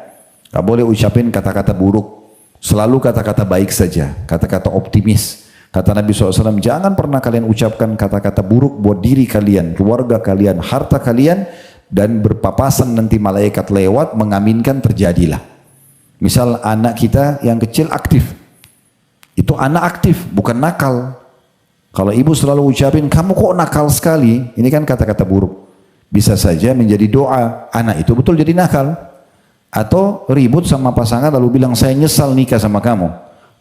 gak boleh ucapin kata-kata buruk. Selalu kata-kata baik saja, kata-kata optimis. Kata Nabi SAW, jangan pernah kalian ucapkan kata-kata buruk buat diri kalian, keluarga kalian, harta kalian, dan berpapasan nanti malaikat lewat mengaminkan terjadilah. Misal anak kita yang kecil aktif, itu anak aktif, bukan nakal. Kalau ibu selalu ucapin, kamu kok nakal sekali, ini kan kata-kata buruk. Bisa saja menjadi doa, anak itu betul jadi nakal. Atau ribut sama pasangan lalu bilang, saya nyesal nikah sama kamu.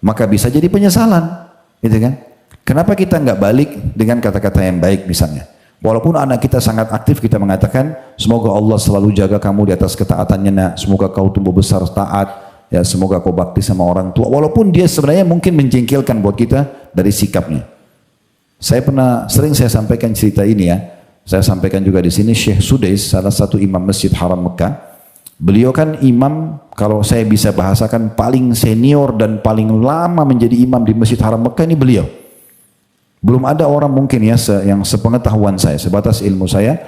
Maka bisa jadi penyesalan. Gitu kan? Kenapa kita nggak balik dengan kata-kata yang baik misalnya? Walaupun anak kita sangat aktif, kita mengatakan, semoga Allah selalu jaga kamu di atas ketaatannya nak. Semoga kau tumbuh besar taat. Ya, semoga kau bakti sama orang tua. Walaupun dia sebenarnya mungkin menjengkelkan buat kita dari sikapnya. Sering saya sampaikan cerita ini ya. Saya sampaikan juga di sini, Syekh Sudais, salah satu imam Masjid Haram Mekah. Beliau kan imam, kalau saya bisa bahasakan paling senior dan paling lama menjadi imam di Masjid Haram Mekah ini beliau. Belum ada orang mungkin ya yang sepengetahuan saya, sebatas ilmu saya,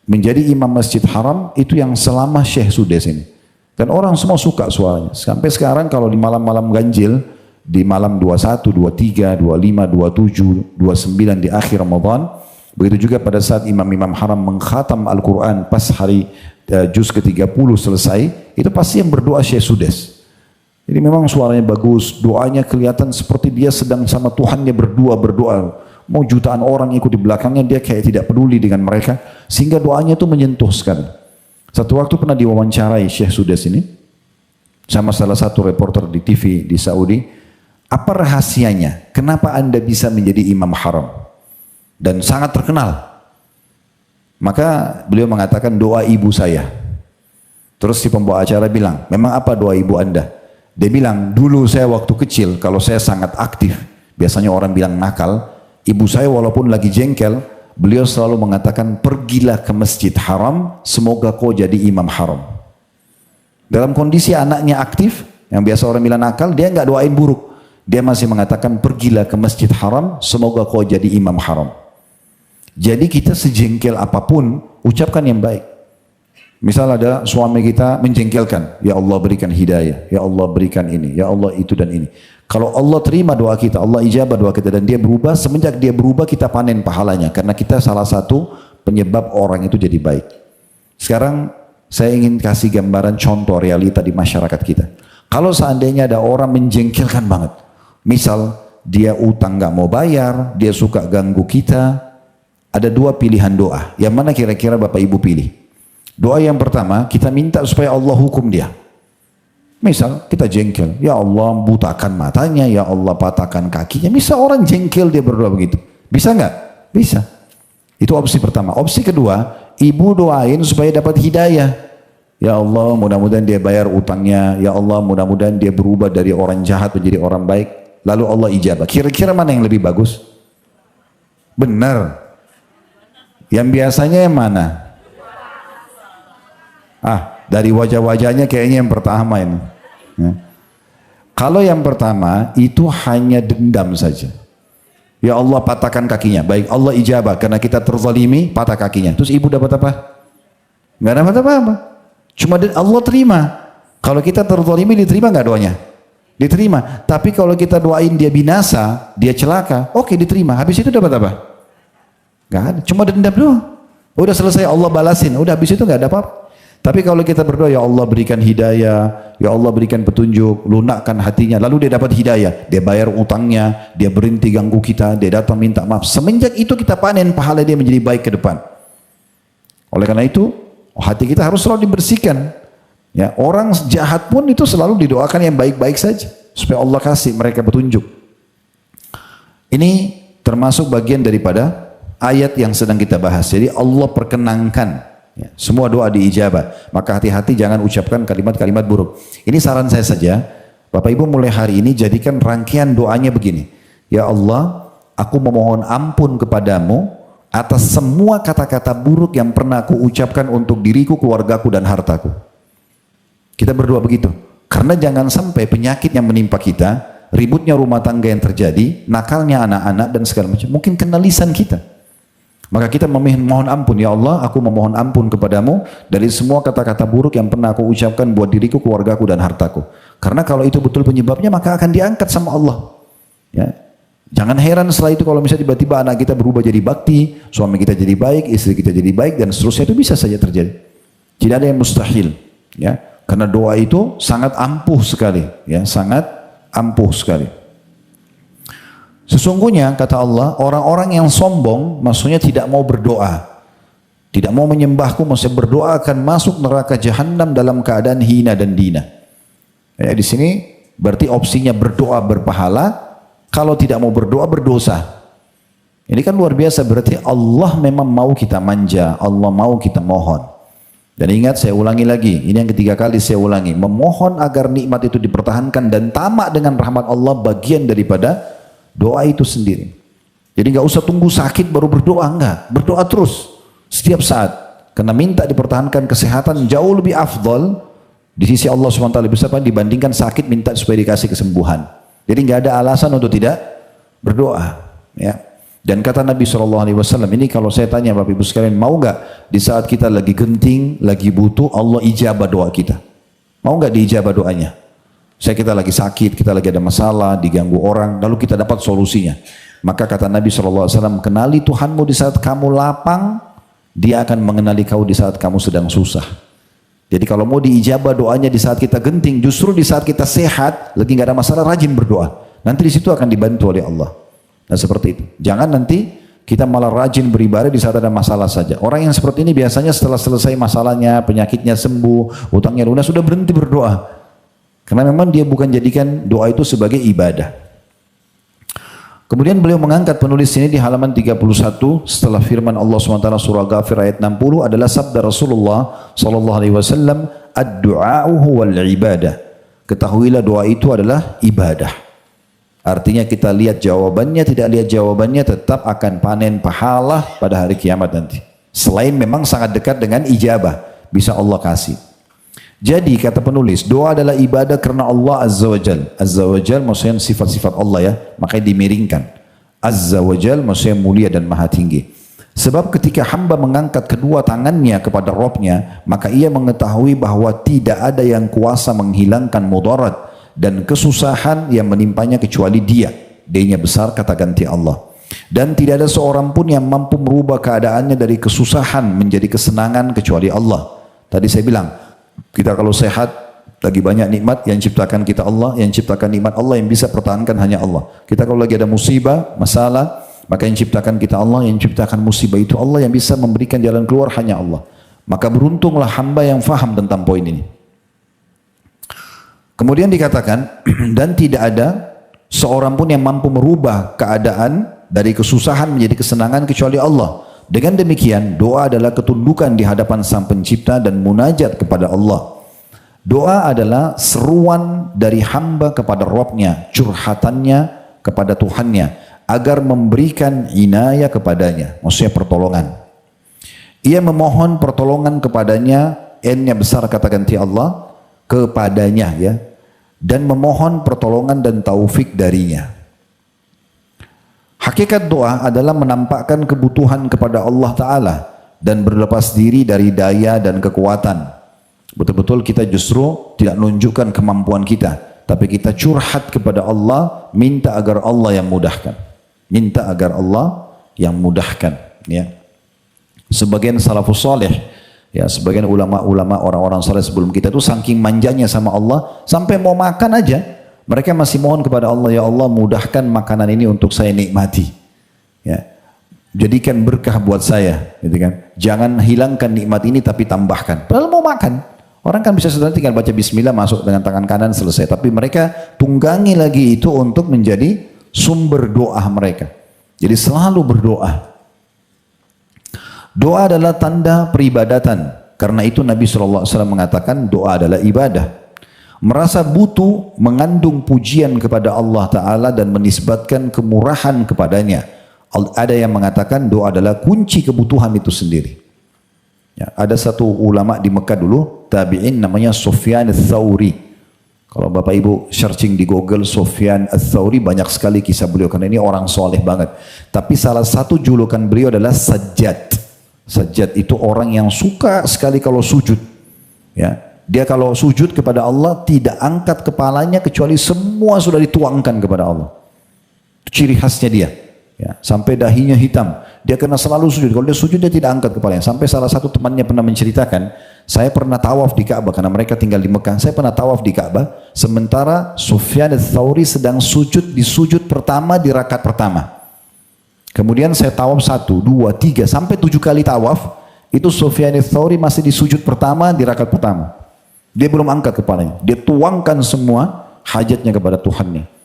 menjadi imam Masjid Haram itu yang selama Syekh Sudais ini. Dan orang semua suka suaranya. Sampai sekarang kalau di malam-malam ganjil, di malam 21, 23, 25, 27, 29 di akhir Ramadan, begitu juga pada saat imam-imam haram mengkhatam Al-Quran pas hari juz ke-30 selesai, itu pasti yang berdoa Syekh Sudais. Jadi memang suaranya bagus, doanya kelihatan seperti dia sedang sama Tuhannya berdoa. Mau jutaan orang ikut di belakangnya, dia kayak tidak peduli dengan mereka, sehingga doanya itu menyentuh sekali. Satu waktu pernah diwawancarai Syekh Sudais ini, sama salah satu reporter di TV di Saudi, apa rahasianya? Kenapa Anda bisa menjadi imam haram? Dan sangat terkenal. Maka beliau mengatakan doa ibu saya. Terus si pembawa acara bilang, memang apa doa ibu Anda? Dia bilang, dulu saya waktu kecil, kalau saya sangat aktif, biasanya orang bilang nakal, ibu saya walaupun lagi jengkel, beliau selalu mengatakan, pergilah ke masjid haram, semoga kau jadi imam haram. Dalam kondisi anaknya aktif, yang biasa orang bilang nakal, dia nggak doain buruk. Dia masih mengatakan, pergilah ke masjid haram, semoga kau jadi imam haram. Jadi kita sejengkel apapun, ucapkan yang baik. Misal ada suami kita menjengkelkan, ya Allah berikan hidayah, ya Allah berikan ini, ya Allah itu dan ini. Kalau Allah terima doa kita, Allah ijabah doa kita dan dia berubah, semenjak dia berubah kita panen pahalanya. Karena kita salah satu penyebab orang itu jadi baik. Sekarang saya ingin kasih gambaran contoh realita di masyarakat kita. Kalau seandainya ada orang menjengkelkan banget, misal dia utang gak mau bayar, dia suka ganggu kita, ada dua pilihan doa. Yang mana kira-kira Bapak Ibu pilih? Doa yang pertama, kita minta supaya Allah hukum dia. Misal kita jengkel, ya Allah butakan matanya, ya Allah patahkan kakinya. Misal orang jengkel dia berdoa begitu. Bisa nggak? Bisa. Itu opsi pertama. Opsi kedua, ibu doain supaya dapat hidayah. Ya Allah mudah-mudahan dia bayar utangnya. Ya Allah mudah-mudahan dia berubah dari orang jahat menjadi orang baik. Lalu Allah ijabah. Kira-kira mana yang lebih bagus? Benar. Yang biasanya yang mana? Dari wajah-wajahnya kayaknya yang pertama ini. Ya. Kalau yang pertama itu hanya dendam saja. Ya Allah patahkan kakinya. Baik Allah ijabah karena kita terzalimi, patah kakinya. Terus ibu dapat apa? Nggak dapat apa-apa. Cuma Allah terima. Kalau kita terzalimi diterima nggak doanya? Diterima. Tapi kalau kita doain dia binasa, dia celaka, oke diterima. Habis itu dapat apa? Gak ada, cuma dendam doang. Udah selesai Allah balasin, udah habis itu gak ada apa-apa. Tapi kalau kita berdoa, ya Allah berikan hidayah, ya Allah berikan petunjuk, lunakkan hatinya, lalu dia dapat hidayah, dia bayar utangnya, dia berhenti ganggu kita, dia datang minta maaf. Semenjak itu kita panen pahala dia menjadi baik ke depan. Oleh karena itu, hati kita harus selalu dibersihkan. Ya, orang jahat pun itu selalu didoakan yang baik-baik saja, supaya Allah kasih mereka petunjuk. Ini termasuk bagian daripada ayat yang sedang kita bahas. Jadi Allah perkenankan. Ya, semua doa diijabah, maka hati-hati jangan ucapkan kalimat-kalimat buruk. Ini saran saya saja, Bapak Ibu mulai hari ini jadikan rangkaian doanya begini. Ya Allah, aku memohon ampun kepadamu atas semua kata-kata buruk yang pernah aku ucapkan untuk diriku, keluargaku dan hartaku. Kita berdoa begitu. Karena jangan sampai penyakit yang menimpa kita, ributnya rumah tangga yang terjadi, nakalnya anak-anak dan segala macam, mungkin kena lisan kita. Maka kita memohon ampun, ya Allah, aku memohon ampun kepadamu dari semua kata-kata buruk yang pernah aku ucapkan buat diriku, keluargaku dan hartaku. Karena kalau itu betul penyebabnya, maka akan diangkat sama Allah. Ya. Jangan heran setelah itu kalau misalnya tiba-tiba anak kita berubah jadi bakti, suami kita jadi baik, istri kita jadi baik, dan seterusnya, itu bisa saja terjadi. Tidak ada yang mustahil. Ya. Karena doa itu sangat ampuh sekali. Ya. Sangat ampuh sekali. Sesungguhnya kata Allah, orang-orang yang sombong maksudnya tidak mau berdoa, tidak mau menyembahku, maksudnya berdoa akan masuk neraka jahanam dalam keadaan hina dan dina. Ya, di sini berarti opsinya berdoa berpahala, kalau tidak mau berdoa berdosa. Ini kan luar biasa, berarti Allah memang mau kita manja, Allah mau kita mohon. Dan ingat, saya ulangi lagi, ini yang ketiga kali saya ulangi, memohon agar nikmat itu dipertahankan dan tamak dengan rahmat Allah bagian daripada doa itu sendiri. Jadi nggak usah tunggu sakit baru berdoa, enggak. Berdoa terus, setiap saat. Karena minta dipertahankan kesehatan jauh lebih afdal di sisi Allah SWT dibandingkan sakit minta supaya dikasih kesembuhan. Jadi nggak ada alasan untuk tidak berdoa. Ya. Dan kata Nabi SAW, ini kalau saya tanya Bapak Ibu sekalian, mau nggak di saat kita lagi genting, lagi butuh, Allah ijabah doa kita? Mau nggak diijabah doanya? Kita lagi sakit, kita lagi ada masalah, diganggu orang, lalu kita dapat solusinya. Maka kata Nabi SAW, kenali Tuhanmu di saat kamu lapang, dia akan mengenali kau di saat kamu sedang susah. Jadi kalau mau diijabah doanya di saat kita genting, justru di saat kita sehat, lagi nggak ada masalah, rajin berdoa. Nanti di situ akan dibantu oleh Allah. Nah seperti itu. Jangan nanti kita malah rajin beribadah di saat ada masalah saja. Orang yang seperti ini biasanya setelah selesai masalahnya, penyakitnya sembuh, utangnya lunas, sudah berhenti berdoa. Karena memang dia bukan jadikan doa itu sebagai ibadah. Kemudian beliau mengangkat penulis ini di halaman 31 setelah firman Allah SWT surah Ghafir ayat 60 adalah sabda Rasulullah SAW, ad-du'a'u huwal ibadah. Ketahuilah doa itu adalah ibadah. Artinya kita lihat jawabannya, tidak lihat jawabannya, tetap akan panen pahala pada hari kiamat nanti. Selain memang sangat dekat dengan ijabah, bisa Allah kasih. Jadi kata penulis, doa adalah ibadah karena Allah Azza wa Jal. Azza wa Jal maksudnya sifat-sifat Allah ya, makanya dimiringkan. Azza wa Jal maksudnya mulia dan maha tinggi. Sebab ketika hamba mengangkat kedua tangannya kepada Rabbnya, maka ia mengetahui bahwa tidak ada yang kuasa menghilangkan mudarat dan kesusahan yang menimpanya kecuali dia. D-nya besar, kata ganti Allah. Dan tidak ada seorang pun yang mampu merubah keadaannya dari kesusahan menjadi kesenangan kecuali Allah. Tadi saya bilang, kita kalau sehat, lagi banyak nikmat yang ciptakan kita Allah, yang ciptakan nikmat Allah, yang bisa pertahankan hanya Allah. Kita kalau lagi ada musibah, masalah, maka yang ciptakan kita Allah, yang ciptakan musibah itu Allah, yang bisa memberikan jalan keluar hanya Allah. Maka beruntunglah hamba yang faham tentang poin ini. Kemudian dikatakan, dan tidak ada seorang pun yang mampu merubah keadaan dari kesusahan menjadi kesenangan kecuali Allah. Dengan demikian, doa adalah ketundukan di hadapan Sang Pencipta dan munajat kepada Allah. Doa adalah seruan dari hamba kepada Rabbnya, curhatannya kepada Tuhannya, agar memberikan inayah kepadanya, maksudnya pertolongan. Ia memohon pertolongan kepadanya, N-nya besar kata ganti Allah, kepadanya ya, dan memohon pertolongan dan taufik darinya. Hakikat doa adalah menampakkan kebutuhan kepada Allah Ta'ala dan berlepas diri dari daya dan kekuatan. Betul-betul kita justru tidak menunjukkan kemampuan kita, tapi kita curhat kepada Allah, minta agar Allah yang mudahkan. Minta agar Allah yang mudahkan. Ya. Sebagian salafus saleh Ya, sebagian ulama-ulama orang-orang saleh sebelum kita itu saking manjanya sama Allah, sampai mau makan aja, mereka masih mohon kepada Allah, ya Allah mudahkan makanan ini untuk saya nikmati. Ya, jadikan berkah buat saya, gitu kan. Jangan hilangkan nikmat ini tapi tambahkan. Padahal mau makan. Orang kan bisa sederhana tinggal baca bismillah, masuk dengan tangan kanan, selesai. Tapi mereka tunggangi lagi itu untuk menjadi sumber doa mereka. Jadi selalu berdoa. Doa adalah tanda peribadatan. Karena itu Nabi SAW mengatakan doa adalah ibadah. Merasa butuh mengandung pujian kepada Allah Ta'ala dan menisbatkan kemurahan kepadanya. Ada yang mengatakan doa adalah kunci kebutuhan itu sendiri. Ya, ada satu ulama di Mekah dulu, tabi'in, namanya Sufyan Ats-Tsauri. Kalau Bapak Ibu searching di Google Sufyan Ats-Tsauri, banyak sekali kisah beliau, karena ini orang soleh banget. Tapi salah satu julukan beliau adalah Sajjad. Sajjad itu orang yang suka sekali kalau sujud. Ya, dia kalau sujud kepada Allah tidak angkat kepalanya kecuali semua sudah dituangkan kepada Allah. Itu ciri khasnya dia. Ya, sampai dahinya hitam. Dia kena selalu sujud. Kalau dia sujud dia tidak angkat kepalanya. Sampai salah satu temannya pernah menceritakan, saya pernah tawaf di Ka'bah karena mereka tinggal di Mekah. Saya pernah tawaf di Ka'bah sementara Sufyan Ats-Tsauri sedang sujud di sujud pertama di rakaat pertama. Kemudian saya tawaf 1, 2, 3 sampai 7 kali tawaf. Itu Sufyan Ats-Tsauri masih di sujud pertama di rakaat pertama. Dia belum angkat kepalanya. Dia tuangkan semua hajatnya kepada Tuhannya.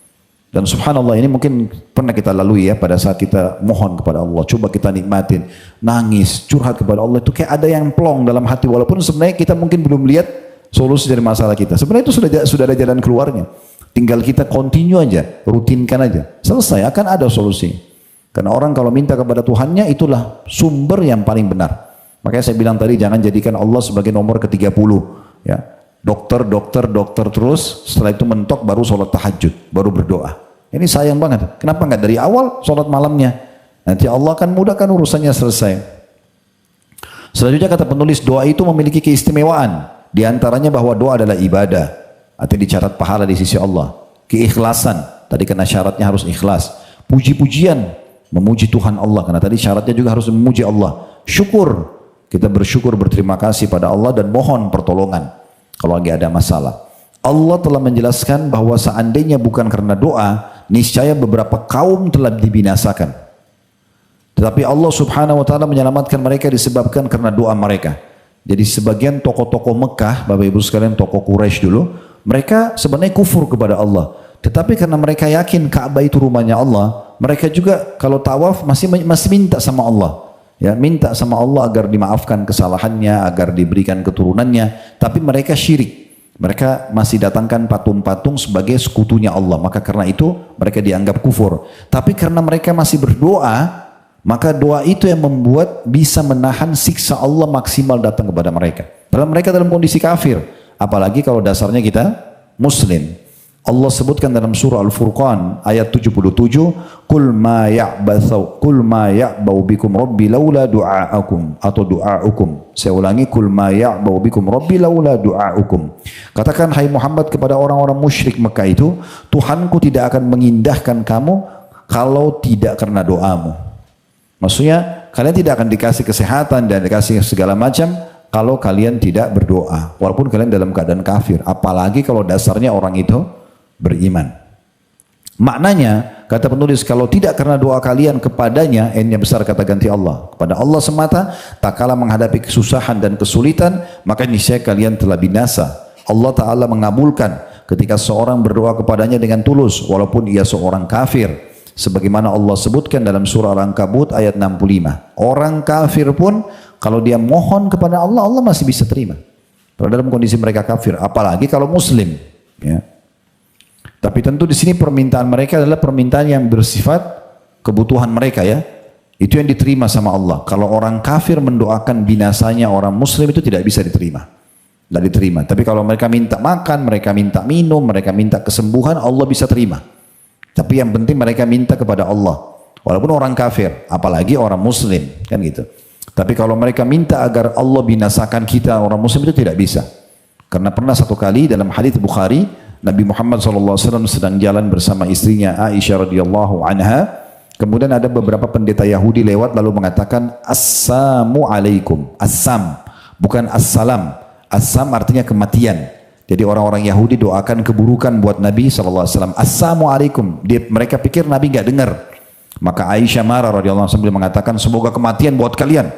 Dan subhanallah, ini mungkin pernah kita lalui ya pada saat kita mohon kepada Allah. Coba kita nikmatin, nangis, curhat kepada Allah, itu kayak ada yang plong dalam hati. Walaupun sebenarnya kita mungkin belum lihat solusi dari masalah kita. Sebenarnya itu sudah ada jalan keluarnya. Tinggal kita continue aja, rutinkan aja. Selesai, akan ada solusi. Karena orang kalau minta kepada Tuhannya, itulah sumber yang paling benar. Makanya saya bilang tadi, jangan jadikan Allah sebagai nomor ke-30. Ya. Dokter terus, setelah itu mentok baru sholat tahajud, baru berdoa. Ini sayang banget. Kenapa enggak dari awal sholat malamnya? Nanti Allah akan mudahkan urusannya, selesai. Selanjutnya kata penulis, doa itu memiliki keistimewaan. Di antaranya bahwa doa adalah ibadah. Artinya dicatat pahala di sisi Allah. Keikhlasan, tadi karena syaratnya harus ikhlas. Puji-pujian, memuji Tuhan Allah, karena tadi syaratnya juga harus memuji Allah. Syukur, kita bersyukur, berterima kasih pada Allah dan mohon pertolongan kalau lagi ada masalah. Allah telah menjelaskan bahwa seandainya bukan karena doa, niscaya beberapa kaum telah dibinasakan. Tetapi Allah Subhanahu wa taala menyelamatkan mereka disebabkan karena doa mereka. Jadi sebagian tokoh-tokoh Mekah, Bapak Ibu sekalian, tokoh Quraisy dulu, mereka sebenarnya kufur kepada Allah. Tetapi karena mereka yakin Ka'bah itu rumahnya Allah, mereka juga kalau tawaf masih minta sama Allah. Ya, minta sama Allah agar dimaafkan kesalahannya, agar diberikan keturunannya. Tapi mereka syirik. Mereka masih datangkan patung-patung sebagai sekutunya Allah. Maka karena itu mereka dianggap kufur. Tapi karena mereka masih berdoa, maka doa itu yang membuat bisa menahan siksa Allah maksimal datang kepada mereka. Padahal mereka dalam kondisi kafir. Apalagi kalau dasarnya kita Muslim. Allah sebutkan dalam surah Al-Furqan ayat 77, Qul ma ya'bau bikum rabbi laula du'a'akum, atau du'a'ukum. Saya ulangi, Qul ma ya'bau bikum rabbi laula du'a'ukum. Katakan hai Muhammad kepada orang-orang musyrik Mekah itu, Tuhanku tidak akan mengindahkan kamu kalau tidak karena doamu. Maksudnya kalian tidak akan dikasih kesehatan dan dikasih segala macam kalau kalian tidak berdoa, walaupun kalian dalam keadaan kafir. Apalagi kalau dasarnya orang itu beriman. Maknanya, kata penulis, kalau tidak karena doa kalian kepadanya, N-nya besar kata ganti Allah, kepada Allah semata, tak kala menghadapi kesusahan dan kesulitan, maka niscaya kalian telah binasa. Allah Ta'ala mengabulkan ketika seorang berdoa kepadanya dengan tulus, walaupun ia seorang kafir. Sebagaimana Allah sebutkan dalam surah Al-Ankabut ayat 65. Orang kafir pun, kalau dia mohon kepada Allah, Allah masih bisa terima. Kalau dalam kondisi mereka kafir, apalagi kalau Muslim. Ya. Tapi tentu di sini permintaan mereka adalah permintaan yang bersifat kebutuhan mereka ya. Itu yang diterima sama Allah. Kalau orang kafir mendoakan binasanya orang Muslim itu tidak bisa diterima. Tidak diterima. Tapi kalau mereka minta makan, mereka minta minum, mereka minta kesembuhan, Allah bisa terima. Tapi yang penting mereka minta kepada Allah. Walaupun orang kafir, apalagi orang Muslim, kan gitu. Tapi kalau mereka minta agar Allah binasakan kita orang Muslim itu tidak bisa. Karena pernah satu kali dalam hadits Bukhari, Nabi Muhammad SAW sedang jalan bersama istrinya Aisyah radhiyallahu anha. Kemudian ada beberapa pendeta Yahudi lewat lalu mengatakan Assalamu alaikum. Assam bukan as-salam. As-sam artinya kematian. Jadi orang-orang Yahudi doakan keburukan buat Nabi SAW. Assalamualaikum. Mereka pikir Nabi nggak dengar. Maka Aisyah marah radhiyallahu anha sambil mengatakan semoga kematian buat kalian.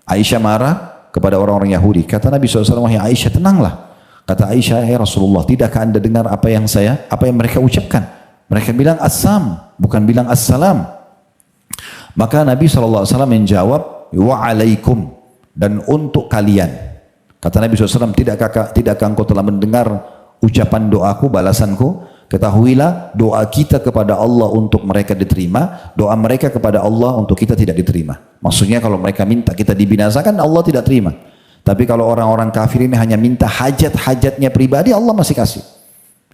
Aisyah marah kepada orang-orang Yahudi. Kata Nabi SAW, wahai Aisyah tenanglah. Kata Aisyah, ya Rasulullah, tidakkah anda dengar apa yang mereka ucapkan? Mereka bilang assam, bukan bilang assalam. Maka Nabi SAW menjawab, wa'alaikum, dan untuk kalian. Kata Nabi SAW, tidakkah engkau telah mendengar ucapan doaku, balasanku? Ketahuilah doa kita kepada Allah untuk mereka diterima, doa mereka kepada Allah untuk kita tidak diterima. Maksudnya kalau mereka minta kita dibinasakan, Allah tidak terima. Tapi kalau orang-orang kafir ini hanya minta hajat-hajatnya pribadi, Allah masih kasih.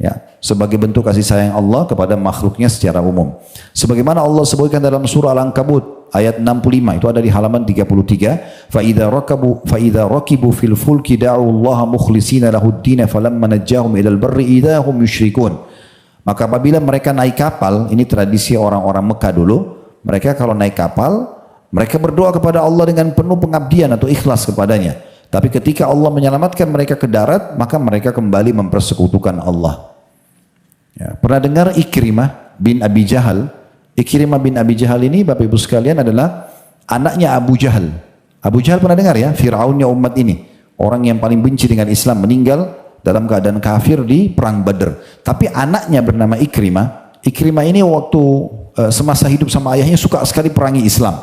Ya, sebagai bentuk kasih sayang Allah kepada makhluknya secara umum. Sebagaimana Allah sebutkan dalam surah Al-Ankabut ayat 65, itu ada di halaman 33. فَإِذَا رَكِبُوا فِي الْفُلْكِ دَعُوا اللَّهَ مُخْلِصِينَ لَهُ الدِّينَ فَلَمَّا نَجَّاهُمْ إِلَى الْبَرِّ إِذَا هُمْ يُشْرِكُونَ. Maka apabila mereka naik kapal, ini tradisi orang-orang Mekah dulu, mereka kalau naik kapal, mereka berdoa kepada Allah dengan penuh pengabdian atau ikhlas kepadanya. Tapi ketika Allah menyelamatkan mereka ke darat, maka mereka kembali mempersekutukan Allah. Ya, pernah dengar Ikrimah bin Abi Jahal? Ikrimah bin Abi Jahal ini Bapak Ibu sekalian adalah anaknya Abu Jahal. Abu Jahal pernah dengar ya? Fir'aunnya umat ini. Orang yang paling benci dengan Islam, meninggal dalam keadaan kafir di perang Badr. Tapi anaknya bernama Ikrimah. Ikrimah ini waktu semasa hidup sama ayahnya suka sekali perangi Islam.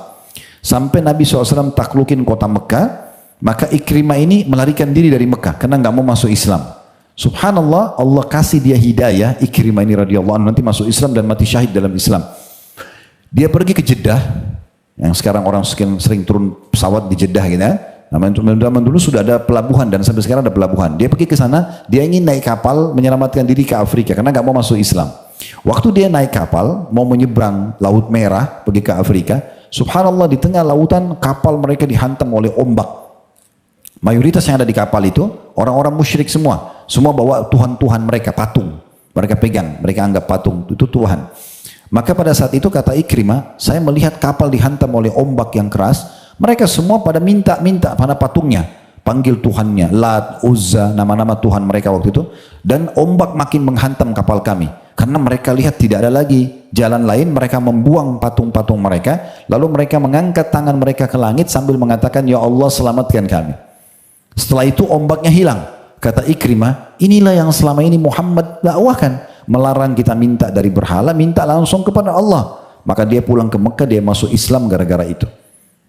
Sampai Nabi SAW taklukin kota Mekah. Maka Ikrimah ini melarikan diri dari Mekah karena nggak mau masuk Islam. Subhanallah, Allah kasih dia hidayah. Ikrimah ini radhiyallahu anhu nanti masuk Islam dan mati syahid dalam Islam. Dia pergi ke Jeddah, yang sekarang orang sering turun pesawat di Jeddah gitu ya. Zaman dulu sudah ada pelabuhan dan sampai sekarang ada pelabuhan. Dia pergi ke sana, dia ingin naik kapal menyelamatkan diri ke Afrika karena nggak mau masuk Islam. Waktu dia naik kapal mau menyeberang Laut Merah pergi ke Afrika, subhanallah di tengah lautan kapal mereka dihantam oleh ombak. Mayoritas yang ada di kapal itu orang-orang musyrik semua. Semua bawa Tuhan-Tuhan mereka, patung. Mereka pegang, mereka anggap patung itu Tuhan. Maka pada saat itu kata Ikrimah, saya melihat kapal dihantam oleh ombak yang keras. Mereka semua pada minta-minta pada patungnya. Panggil Tuhannya, Lat, Uzza, nama-nama Tuhan mereka waktu itu. Dan ombak makin menghantam kapal kami. Karena mereka lihat tidak ada lagi jalan lain, mereka membuang patung-patung mereka. Lalu mereka mengangkat tangan mereka ke langit sambil mengatakan, ya Allah selamatkan kami. Setelah itu ombaknya hilang. Kata Ikrimah, inilah yang selama ini Muhammad dakwahkan. Melarang kita minta dari berhala, minta langsung kepada Allah. Maka dia pulang ke Mekah, dia masuk Islam gara-gara itu.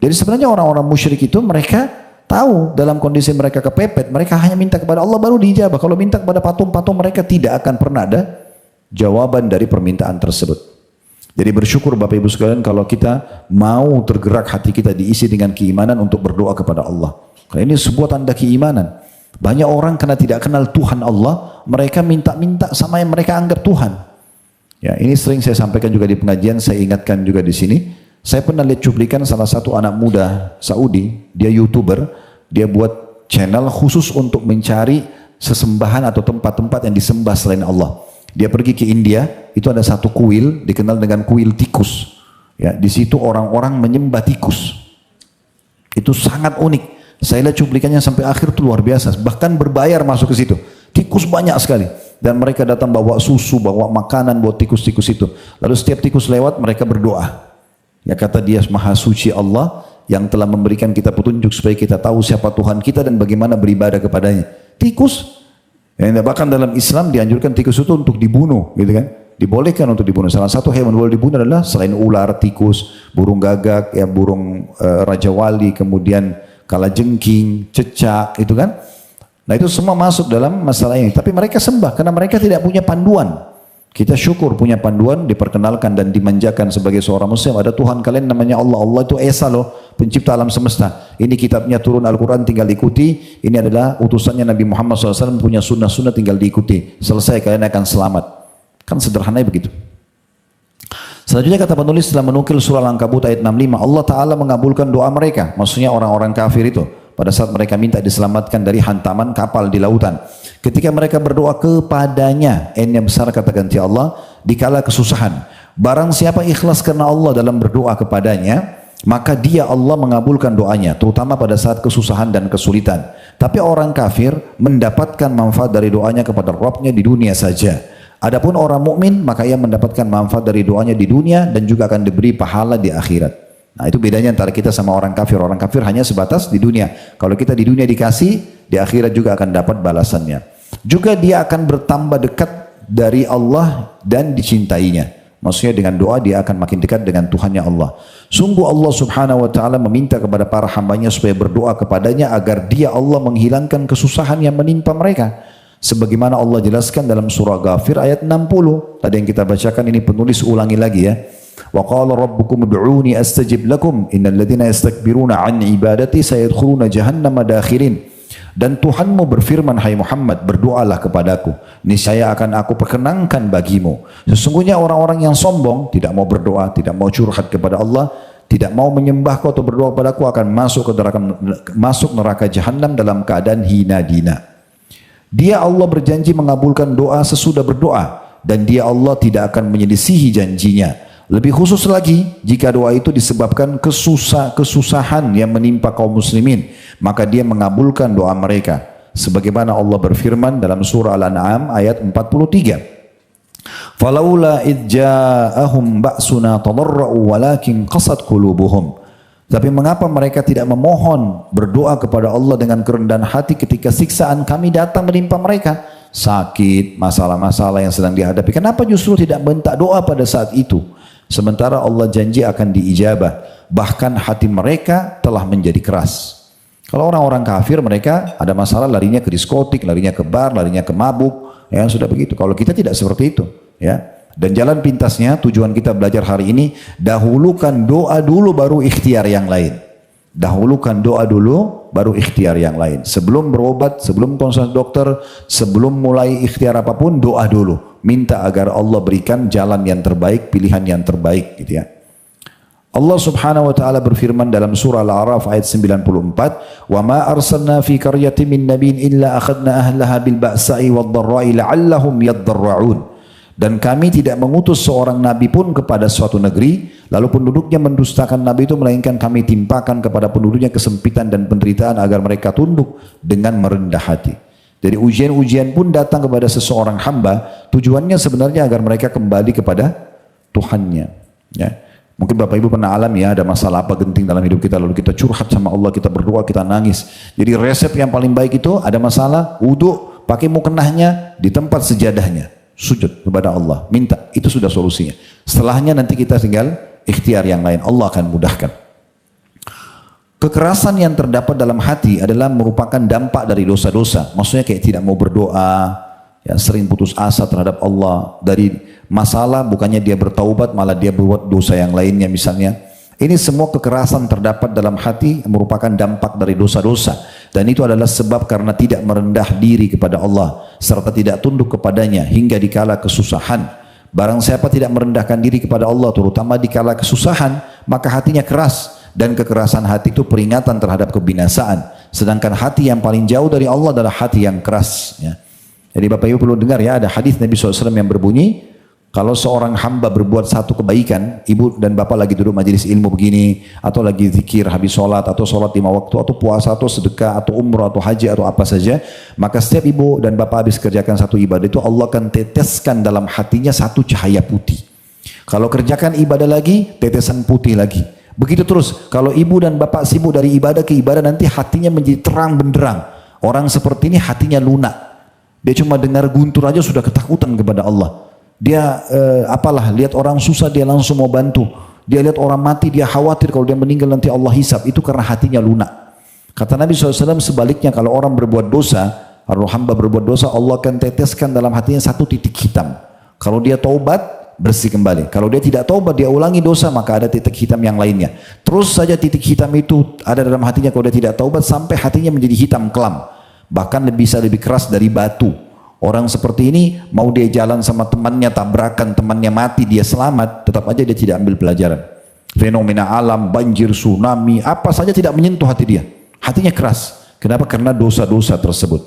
Jadi sebenarnya orang-orang musyrik itu mereka tahu dalam kondisi mereka kepepet, mereka hanya minta kepada Allah baru dijabah. Kalau minta kepada patung-patung mereka tidak akan pernah ada jawaban dari permintaan tersebut. Jadi bersyukur Bapak Ibu sekalian kalau kita mau tergerak hati kita diisi dengan keimanan untuk berdoa kepada Allah. Karena ini sebuah tanda keimanan. Banyak orang karena tidak kenal Tuhan Allah, mereka minta-minta sama yang mereka anggap Tuhan. Ya, ini sering saya sampaikan juga di pengajian, saya ingatkan juga di sini. Saya pernah lihat cuplikan salah satu anak muda Saudi, dia YouTuber, dia buat channel khusus untuk mencari sesembahan atau tempat-tempat yang disembah selain Allah. Dia pergi ke India, itu ada satu kuil dikenal dengan kuil tikus. Ya, di situ orang-orang menyembah tikus. Itu sangat unik. Saya lihat cuplikannya sampai akhir itu luar biasa. Bahkan berbayar masuk ke situ. Tikus banyak sekali. Dan mereka datang bawa susu, bawa makanan buat tikus-tikus itu. Lalu setiap tikus lewat mereka berdoa. Ya kata dia Maha Suci Allah yang telah memberikan kita petunjuk supaya kita tahu siapa Tuhan kita dan bagaimana beribadah kepadanya. Tikus. Ya, bahkan dalam Islam dianjurkan tikus itu untuk dibunuh. Gitu kan. Dibolehkan untuk dibunuh. Salah satu hewan boleh dibunuh adalah selain ular, tikus, burung gagak, ya burung raja wali, kemudian kalajengking, cecak, itu kan. Nah itu semua masuk dalam masalah ini. Tapi mereka sembah karena mereka tidak punya panduan. Kita syukur punya panduan, diperkenalkan dan dimanjakan sebagai seorang muslim. Ada Tuhan kalian namanya Allah. Allah itu Esa loh, pencipta alam semesta. Ini kitabnya turun Al-Quran tinggal ikuti. Ini adalah utusannya Nabi Muhammad SAW punya sunnah-sunnah tinggal diikuti. Selesai kalian akan selamat. Kan sederhananya begitu. Selanjutnya kata penulis setelah menukil surah Al-Ankabut ayat 65, Allah Ta'ala mengabulkan doa mereka. Maksudnya orang-orang kafir itu. Pada saat mereka minta diselamatkan dari hantaman kapal di lautan. Ketika mereka berdoa kepadanya, N-nya besar kata ganti Allah, dikala kesusahan. Barang siapa ikhlas karena Allah dalam berdoa kepadanya, maka dia Allah mengabulkan doanya, terutama pada saat kesusahan dan kesulitan. Tapi orang kafir mendapatkan manfaat dari doanya kepada Rabbnya di dunia saja. Adapun orang mukmin maka ia mendapatkan manfaat dari doanya di dunia dan juga akan diberi pahala di akhirat. Nah itu bedanya antara kita sama orang kafir. Orang kafir hanya sebatas di dunia. Kalau kita di dunia dikasih, di akhirat juga akan dapat balasannya. Juga dia akan bertambah dekat dari Allah dan dicintainya. Maksudnya dengan doa dia akan makin dekat dengan Tuhannya Allah. Sungguh Allah subhanahu wa ta'ala meminta kepada para hambanya supaya berdoa kepadanya agar dia Allah menghilangkan kesusahan yang menimpa mereka. Sebagaimana Allah jelaskan dalam surah Ghafir ayat 60. Tadi yang kita bacakan ini penulis ulangi lagi ya. Wa qala rabbukum ud'uni astajib lakum innal ladzina yastakbiruna an ibadati sayadkhuluna jahannama dakhirin. Dan Tuhanmu berfirman, hai Muhammad, berdoalah kepadaku, niscaya akan aku perkenankan bagimu. Sesungguhnya orang-orang yang sombong, tidak mau berdoa, tidak mau curhat kepada Allah, tidak mau menyembahku atau berdoa kepadaku akan masuk neraka jahanam dalam keadaan hina dina. Dia Allah berjanji mengabulkan doa sesudah berdoa, dan dia Allah tidak akan menyelisihi janjinya. Lebih khusus lagi, jika doa itu disebabkan kesusahan yang menimpa kaum muslimin, maka dia mengabulkan doa mereka. Sebagaimana Allah berfirman dalam surah Al-An'am ayat 43. Falaula idja'ahum ba'suna tadarra'u walakin qasat qulubuhum. Tapi mengapa mereka tidak memohon berdoa kepada Allah dengan kerendahan hati ketika siksaan kami datang menimpa mereka? Sakit, masalah-masalah yang sedang dihadapi. Kenapa justru tidak minta doa pada saat itu? Sementara Allah janji akan diijabah. Bahkan hati mereka telah menjadi keras. Kalau orang-orang kafir mereka ada masalah larinya ke diskotik, larinya ke bar, larinya ke mabuk. Ya sudah begitu. Kalau kita tidak seperti itu. Ya. Dan jalan pintasnya tujuan kita belajar hari ini. Dahulukan doa dulu baru ikhtiar yang lain. Dahulukan doa dulu baru ikhtiar yang lain. Sebelum berobat, sebelum konsultasi dokter, sebelum mulai ikhtiar apapun doa dulu. Minta agar Allah berikan jalan yang terbaik, pilihan yang terbaik gitu ya. Allah subhanahu wa ta'ala berfirman dalam surah Al-A'raf ayat 94, "Wa ma arsalna fi qaryatin min nabiyyin illa akhadna ahlaha bil ba'sa'i wad dharra'i la'allahum yadharra'un." Dan kami tidak mengutus seorang nabi pun kepada suatu negeri, lalu penduduknya mendustakan nabi itu, melainkan kami timpakan kepada penduduknya kesempitan dan penderitaan agar mereka tunduk dengan merendah hati. Jadi ujian-ujian pun datang kepada seseorang hamba, tujuannya sebenarnya agar mereka kembali kepada Tuhannya. Ya. Mungkin Bapak Ibu pernah alami ya, ada masalah apa genting dalam hidup kita, lalu kita curhat sama Allah, kita berdoa, kita nangis. Jadi resep yang paling baik itu, ada masalah, wudu, pakai mukenahnya di tempat sejadahnya, sujud kepada Allah, minta, itu sudah solusinya. Setelahnya nanti kita tinggal ikhtiar yang lain, Allah akan mudahkan. Kekerasan yang terdapat dalam hati adalah merupakan dampak dari dosa-dosa. Maksudnya kayak tidak mau berdoa, ya, sering putus asa terhadap Allah. Dari masalah bukannya dia bertaubat, malah dia berbuat dosa yang lainnya misalnya. Ini semua kekerasan terdapat dalam hati merupakan dampak dari dosa-dosa. Dan itu adalah sebab karena tidak merendah diri kepada Allah, serta tidak tunduk kepadanya hingga dikala kesusahan. Barang siapa tidak merendahkan diri kepada Allah, terutama dikala kesusahan, maka hatinya keras. Dan kekerasan hati itu peringatan terhadap kebinasaan. Sedangkan hati yang paling jauh dari Allah adalah hati yang keras. Ya. Jadi Bapak Ibu perlu dengar ya, ada hadis Nabi SAW yang berbunyi, kalau seorang hamba berbuat satu kebaikan, ibu dan bapak lagi duduk majelis ilmu begini, atau lagi zikir habis sholat, atau sholat 5 waktu, atau puasa, atau sedekah, atau umrah, atau haji, atau apa saja, maka setiap ibu dan bapak habis kerjakan satu ibadah itu, Allah akan teteskan dalam hatinya satu cahaya putih. Kalau kerjakan ibadah lagi, tetesan putih lagi. Begitu terus, kalau ibu dan bapak sibuk dari ibadah ke ibadah, nanti hatinya menjadi terang benderang. Orang seperti ini hatinya lunak. Dia cuma dengar guntur aja sudah ketakutan kepada Allah. Dia lihat orang susah dia langsung mau bantu. Dia lihat orang mati dia khawatir kalau dia meninggal nanti Allah hisab. Itu karena hatinya lunak. Kata Nabi SAW sebaliknya, kalau orang berbuat dosa, kalau hamba berbuat dosa, Allah akan teteskan dalam hatinya satu titik hitam. Kalau dia taubat, bersih kembali. Kalau dia tidak taubat, dia ulangi dosa, maka ada titik hitam yang lainnya. Terus saja titik hitam itu ada dalam hatinya kalau dia tidak taubat, sampai hatinya menjadi hitam kelam. Bahkan bisa lebih keras dari batu. Orang seperti ini, mau dia jalan sama temannya, tabrakan, temannya mati, dia selamat, tetap aja dia tidak ambil pelajaran. Fenomena alam, banjir, tsunami, apa saja tidak menyentuh hati dia. Hatinya keras. Kenapa? Karena dosa-dosa tersebut.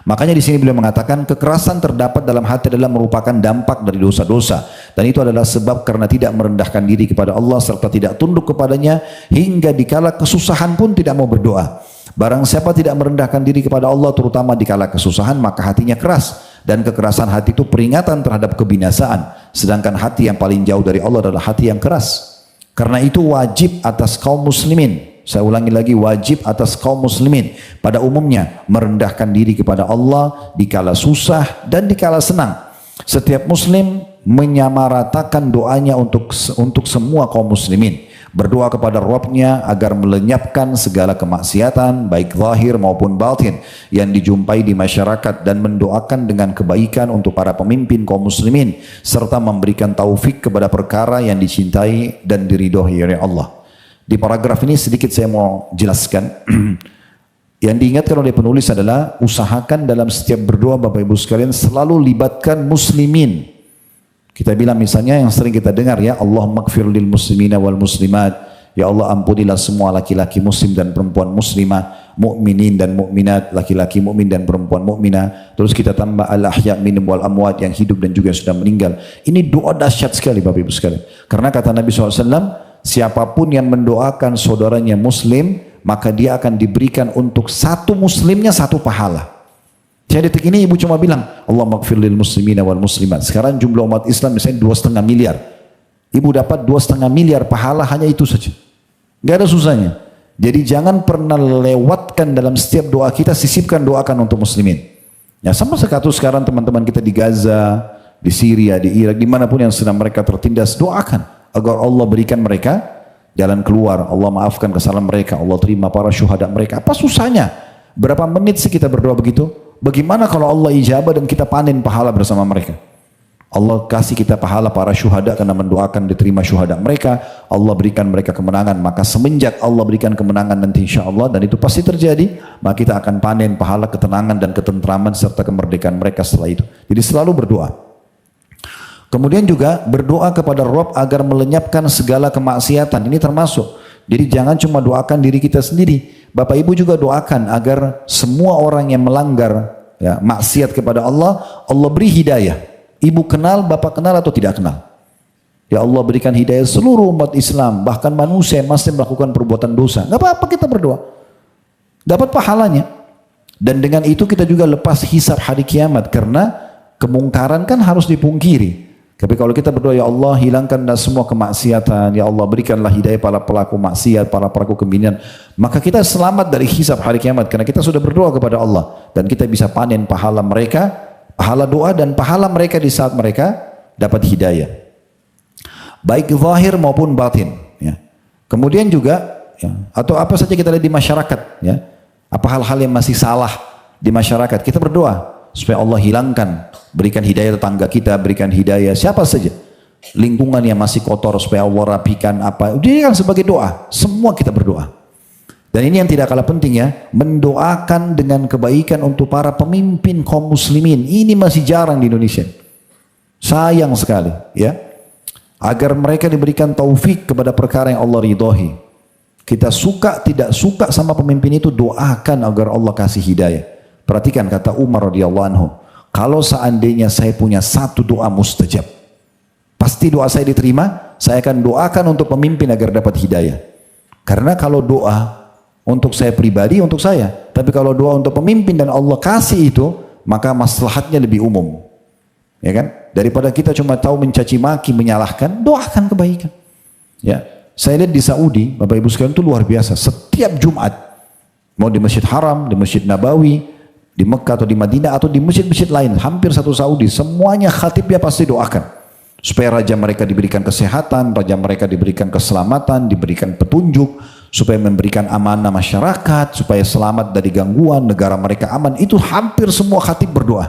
Makanya di sini beliau mengatakan kekerasan terdapat dalam hati adalah merupakan dampak dari dosa-dosa, dan itu adalah sebab karena tidak merendahkan diri kepada Allah serta tidak tunduk kepadanya, hingga dikala kesusahan pun tidak mau berdoa. Barang siapa tidak merendahkan diri kepada Allah terutama dikala kesusahan, maka hatinya keras, dan kekerasan hati itu peringatan terhadap kebinasaan. Sedangkan hati yang paling jauh dari Allah adalah hati yang keras. Karena itu wajib atas kaum muslimin, saya ulangi lagi, wajib atas kaum muslimin pada umumnya merendahkan diri kepada Allah dikala susah dan dikala senang. Setiap muslim menyamaratakan doanya untuk semua kaum muslimin. Berdoa kepada Rabbnya agar melenyapkan segala kemaksiatan baik zahir maupun batin yang dijumpai di masyarakat, dan mendoakan dengan kebaikan untuk para pemimpin kaum muslimin serta memberikan taufik kepada perkara yang dicintai dan diridhoi oleh Allah. Di paragraf ini sedikit saya mau jelaskan. Yang diingatkan oleh penulis adalah usahakan dalam setiap berdoa Bapak Ibu sekalian selalu libatkan muslimin. Kita bilang misalnya yang sering kita dengar ya, Allahumma gfir lil muslimina wal muslimat, ya Allah ampunilah semua laki-laki muslim dan perempuan muslimah, mukminin dan mukminat, laki-laki mukmin dan perempuan mukminah. Terus kita tambah al ahya minhum wal amwat, yang hidup dan juga yang sudah meninggal. Ini doa dahsyat sekali Bapak Ibu sekalian. Karena kata Nabi SAW, siapapun yang mendoakan saudaranya muslim, maka dia akan diberikan untuk satu muslimnya satu pahala. Jadi detik ini ibu cuma bilang, Allah maghfir lil muslimina wal muslimat. Sekarang jumlah umat Islam misalnya 2,5 miliar. Ibu dapat 2,5 miliar pahala hanya itu saja. Gak ada susahnya. Jadi jangan pernah lewatkan dalam setiap doa kita, sisipkan doakan untuk muslimin. Ya sama sekatu sekarang teman-teman kita di Gaza, di Syria, di Irak, dimanapun yang sedang mereka tertindas, doakan agar Allah berikan mereka jalan keluar. Allah maafkan kesalahan mereka, Allah terima para syuhada mereka. Apa susahnya? Berapa menit sih kita berdoa begitu? Bagaimana kalau Allah ijabah dan kita panen pahala bersama mereka? Allah kasih kita pahala para syuhada karena mendoakan diterima syuhada mereka. Allah berikan mereka kemenangan. Maka semenjak Allah berikan kemenangan nanti insya Allah, dan itu pasti terjadi, maka kita akan panen pahala ketenangan dan ketentraman serta kemerdekaan mereka setelah itu. Jadi selalu berdoa. Kemudian juga berdoa kepada Rabb agar melenyapkan segala kemaksiatan. Ini termasuk. Jadi jangan cuma doakan diri kita sendiri. Bapak Ibu juga doakan agar semua orang yang melanggar ya, maksiat kepada Allah, Allah beri hidayah. Ibu kenal, Bapak kenal atau tidak kenal? Ya Allah berikan hidayah seluruh umat Islam, bahkan manusia yang masih melakukan perbuatan dosa. Gak apa-apa kita berdoa. Dapat pahalanya. Dan dengan itu kita juga lepas hisab hari kiamat, karena kemungkaran kan harus dipungkiri. Tapi kalau kita berdoa, ya Allah hilangkanlah semua kemaksiatan, ya Allah berikanlah hidayah para pelaku maksiat, para pelaku kebinian, maka kita selamat dari hisab hari kiamat, karena kita sudah berdoa kepada Allah, dan kita bisa panen pahala mereka, pahala doa dan pahala mereka di saat mereka dapat hidayah, baik zahir maupun batin. Ya. Kemudian juga, ya, atau apa saja kita lihat di masyarakat, ya, apa hal-hal yang masih salah di masyarakat, kita berdoa supaya Allah hilangkan, berikan hidayah tetangga kita, berikan hidayah siapa saja, lingkungan yang masih kotor supaya Allah rapikan apa, ini kan sebagai doa, semua kita berdoa. Dan ini yang tidak kalah penting ya, mendoakan dengan kebaikan untuk para pemimpin kaum muslimin. Ini masih jarang di Indonesia, sayang sekali ya, agar mereka diberikan taufik kepada perkara yang Allah ridhoi. Kita suka tidak suka sama pemimpin itu, doakan agar Allah kasih hidayah. Perhatikan kata Umar radhiyallahu anhu, kalau seandainya saya punya satu doa mustajab, pasti doa saya diterima, saya akan doakan untuk pemimpin agar dapat hidayah. Karena kalau doa untuk saya pribadi, untuk saya, tapi kalau doa untuk pemimpin dan Allah kasih itu, maka maslahatnya lebih umum. Ya kan? Daripada kita cuma tahu mencaci maki, menyalahkan, doakan kebaikan. Ya, saya lihat di Saudi, Bapak Ibu sekalian, itu luar biasa. Setiap Jumat, mau di Masjid Haram, di Masjid Nabawi, di Mekah atau di Madinah atau di masjid-masjid lain, hampir satu Saudi, semuanya khatibnya pasti doakan supaya raja mereka diberikan kesehatan, raja mereka diberikan keselamatan, diberikan petunjuk, supaya memberikan amanah masyarakat, supaya selamat dari gangguan, negara mereka aman. Itu hampir semua khatib berdoa.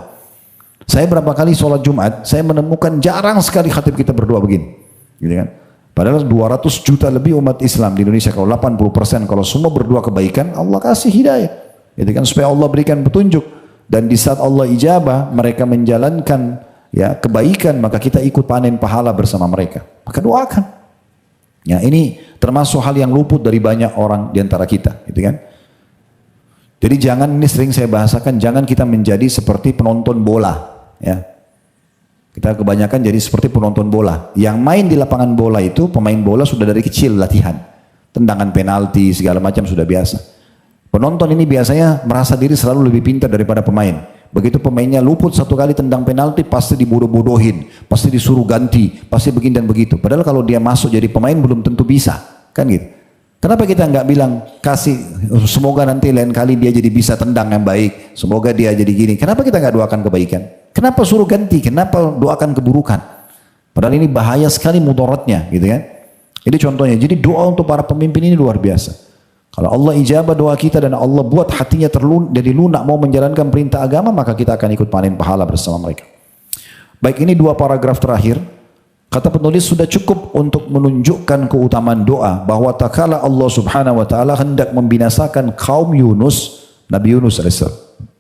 Saya berapa kali sholat Jumat, saya menemukan jarang sekali khatib kita berdoa begini, gitu kan? Padahal 200 juta lebih umat Islam di Indonesia, kalau 80% kalau semua berdoa kebaikan, Allah kasih hidayah. Gitu kan, supaya Allah berikan petunjuk, dan di saat Allah ijabah mereka menjalankan ya kebaikan, maka kita ikut panen pahala bersama mereka, maka doakan. Ya, ini termasuk hal yang luput dari banyak orang di antara kita, gitu kan. Jadi jangan, ini sering saya bahasakan, jangan kita menjadi seperti penonton bola. Ya. Kita kebanyakan jadi seperti penonton bola. Yang main di lapangan bola itu, pemain bola sudah dari kecil latihan. Tendangan penalti, segala macam sudah biasa. Penonton ini biasanya merasa diri selalu lebih pintar daripada pemain. Begitu pemainnya luput satu kali tendang penalti, pasti dibodoh-bodohin, pasti disuruh ganti, pasti begini dan begitu. Padahal kalau dia masuk jadi pemain belum tentu bisa. Kan gitu. Kenapa kita nggak bilang kasih semoga nanti lain kali dia jadi bisa tendang yang baik, semoga dia jadi gini. Kenapa kita nggak doakan kebaikan? Kenapa suruh ganti? Kenapa doakan keburukan? Padahal ini bahaya sekali mudaratnya, gitu kan? Ini contohnya. Jadi doa untuk para pemimpin ini luar biasa. Kalau Allah ijabah doa kita dan Allah buat hatinya jadi lunak mau menjalankan perintah agama, maka kita akan ikut panen pahala bersama mereka. Baik, ini 2 paragraf terakhir. Kata penulis sudah cukup untuk menunjukkan keutamaan doa bahwa takala Allah Subhanahu wa taala hendak membinasakan kaum Yunus, Nabi Yunus alaihissalam.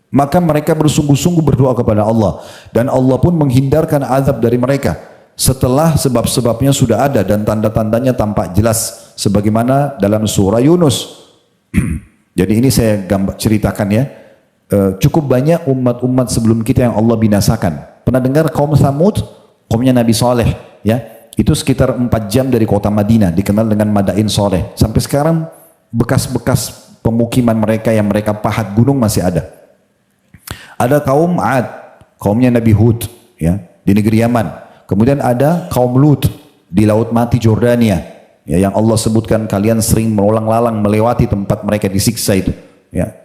Maka mereka bersungguh-sungguh berdoa kepada Allah dan Allah pun menghindarkan azab dari mereka setelah sebab-sebabnya sudah ada dan tanda-tandanya tampak jelas sebagaimana dalam surah Yunus. Jadi ini saya ceritakan ya. Cukup banyak umat-umat sebelum kita yang Allah binasakan. Pernah dengar kaum Tsamud, kaumnya Nabi Saleh? Ya, itu sekitar 4 jam dari kota Madinah, dikenal dengan Madain Soleh. Sampai sekarang bekas-bekas pemukiman mereka yang mereka pahat gunung masih ada. Ada kaum Ad, kaumnya Nabi Hud, ya, di negeri Yaman. Kemudian ada kaum Lut di Laut Mati Jordania, ya, yang Allah sebutkan kalian sering melolang-lalang melewati tempat mereka disiksa itu. Ya.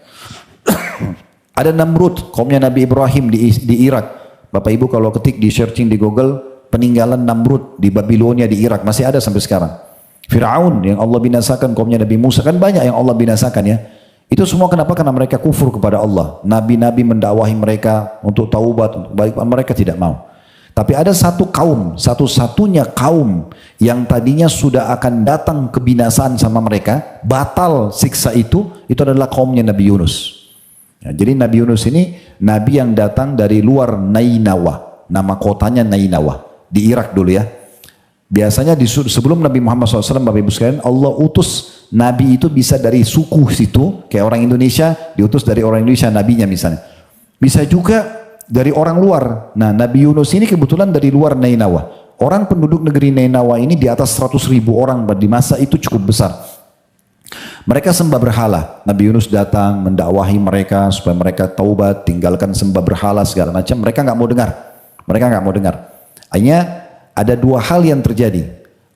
Ada Namrud, kaumnya Nabi Ibrahim di Irak. Bapak Ibu kalau ketik di searching di Google, peninggalan Namrud di Babilonia di Irak masih ada sampai sekarang. Fir'aun yang Allah binasakan, kaumnya Nabi Musa, kan banyak yang Allah binasakan ya. Itu semua kenapa? Karena mereka kufur kepada Allah. Nabi-nabi mendakwahi mereka untuk taubat, untuk balik, mereka tidak mau. Tapi ada satu kaum, satu-satunya kaum yang tadinya sudah akan datang kebinasaan sama mereka, batal siksa itu adalah kaumnya Nabi Yunus. Ya, jadi Nabi Yunus ini Nabi yang datang dari luar Nainawa, nama kotanya Nainawa. Di Irak dulu ya. Biasanya sebelum Nabi Muhammad SAW, Bapak Ibu sekalian, Allah utus Nabi itu bisa dari suku situ, kayak orang Indonesia, diutus dari orang Indonesia Nabinya misalnya. Bisa juga dari orang luar. Nah, Nabi Yunus ini kebetulan dari luar Nainawa. Orang penduduk negeri Nainawa ini di atas 100.000 orang di masa itu cukup besar. Mereka sembah berhala. Nabi Yunus datang mendakwahi mereka supaya mereka taubat, tinggalkan sembah berhala segala macam. Mereka nggak mau dengar. Mereka nggak mau dengar. Hanya ada 2 hal yang terjadi.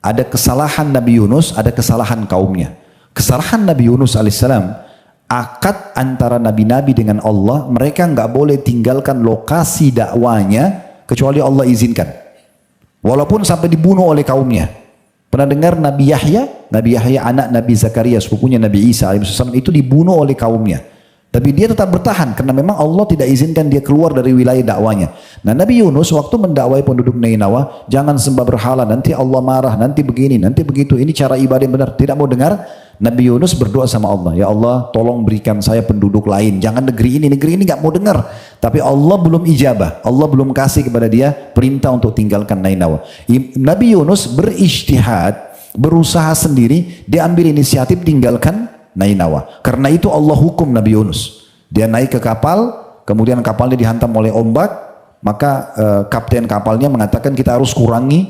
Ada kesalahan Nabi Yunus, ada kesalahan kaumnya. Kesalahan Nabi Yunus alaihissalam, akad antara nabi-nabi dengan Allah, mereka nggak boleh tinggalkan lokasi dakwanya kecuali Allah izinkan. Walaupun sampai dibunuh oleh kaumnya. Pernah dengar Nabi Yahya? Nabi Yahya anak Nabi Zakaria, sepupunya Nabi Isa alaihissalam, itu dibunuh oleh kaumnya. Tapi dia tetap bertahan karena memang Allah tidak izinkan dia keluar dari wilayah dakwanya. Nah, Nabi Yunus waktu mendakwai penduduk Nainawa, jangan sembah berhala, nanti Allah marah, nanti begini, nanti begitu. Ini cara ibadah yang benar. Tidak mau dengar. Nabi Yunus berdoa sama Allah, ya Allah, tolong berikan saya penduduk lain. Jangan negeri ini nggak mau dengar. Tapi Allah belum ijabah. Allah belum kasih kepada dia perintah untuk tinggalkan Nainawa. Nabi Yunus berijtihad, berusaha sendiri, dia ambil inisiatif tinggalkan Nainawa. Karena itu Allah hukum Nabi Yunus. Dia naik ke kapal, kemudian kapalnya dihantam oleh ombak, maka kapten kapalnya mengatakan kita harus kurangi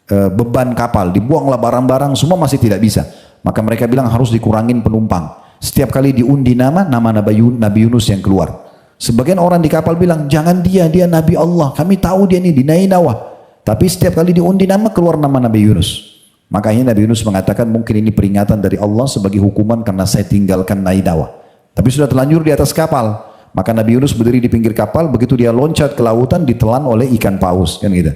beban kapal, dibuanglah barang-barang, semua masih tidak bisa. Maka mereka bilang harus dikurangin penumpang. Setiap kali diundi nama Nabi Yunus yang keluar. Sebagian orang di kapal bilang, jangan dia Nabi Allah, kami tahu dia ini di Nainawa. Tapi setiap kali diundi nama, keluar nama Nabi Yunus. Makanya Nabi Yunus mengatakan mungkin ini peringatan dari Allah sebagai hukuman karena saya tinggalkan Nainawa. Tapi sudah terlanjur di atas kapal. Maka Nabi Yunus berdiri di pinggir kapal, begitu dia loncat ke lautan ditelan oleh ikan paus, kan gitu.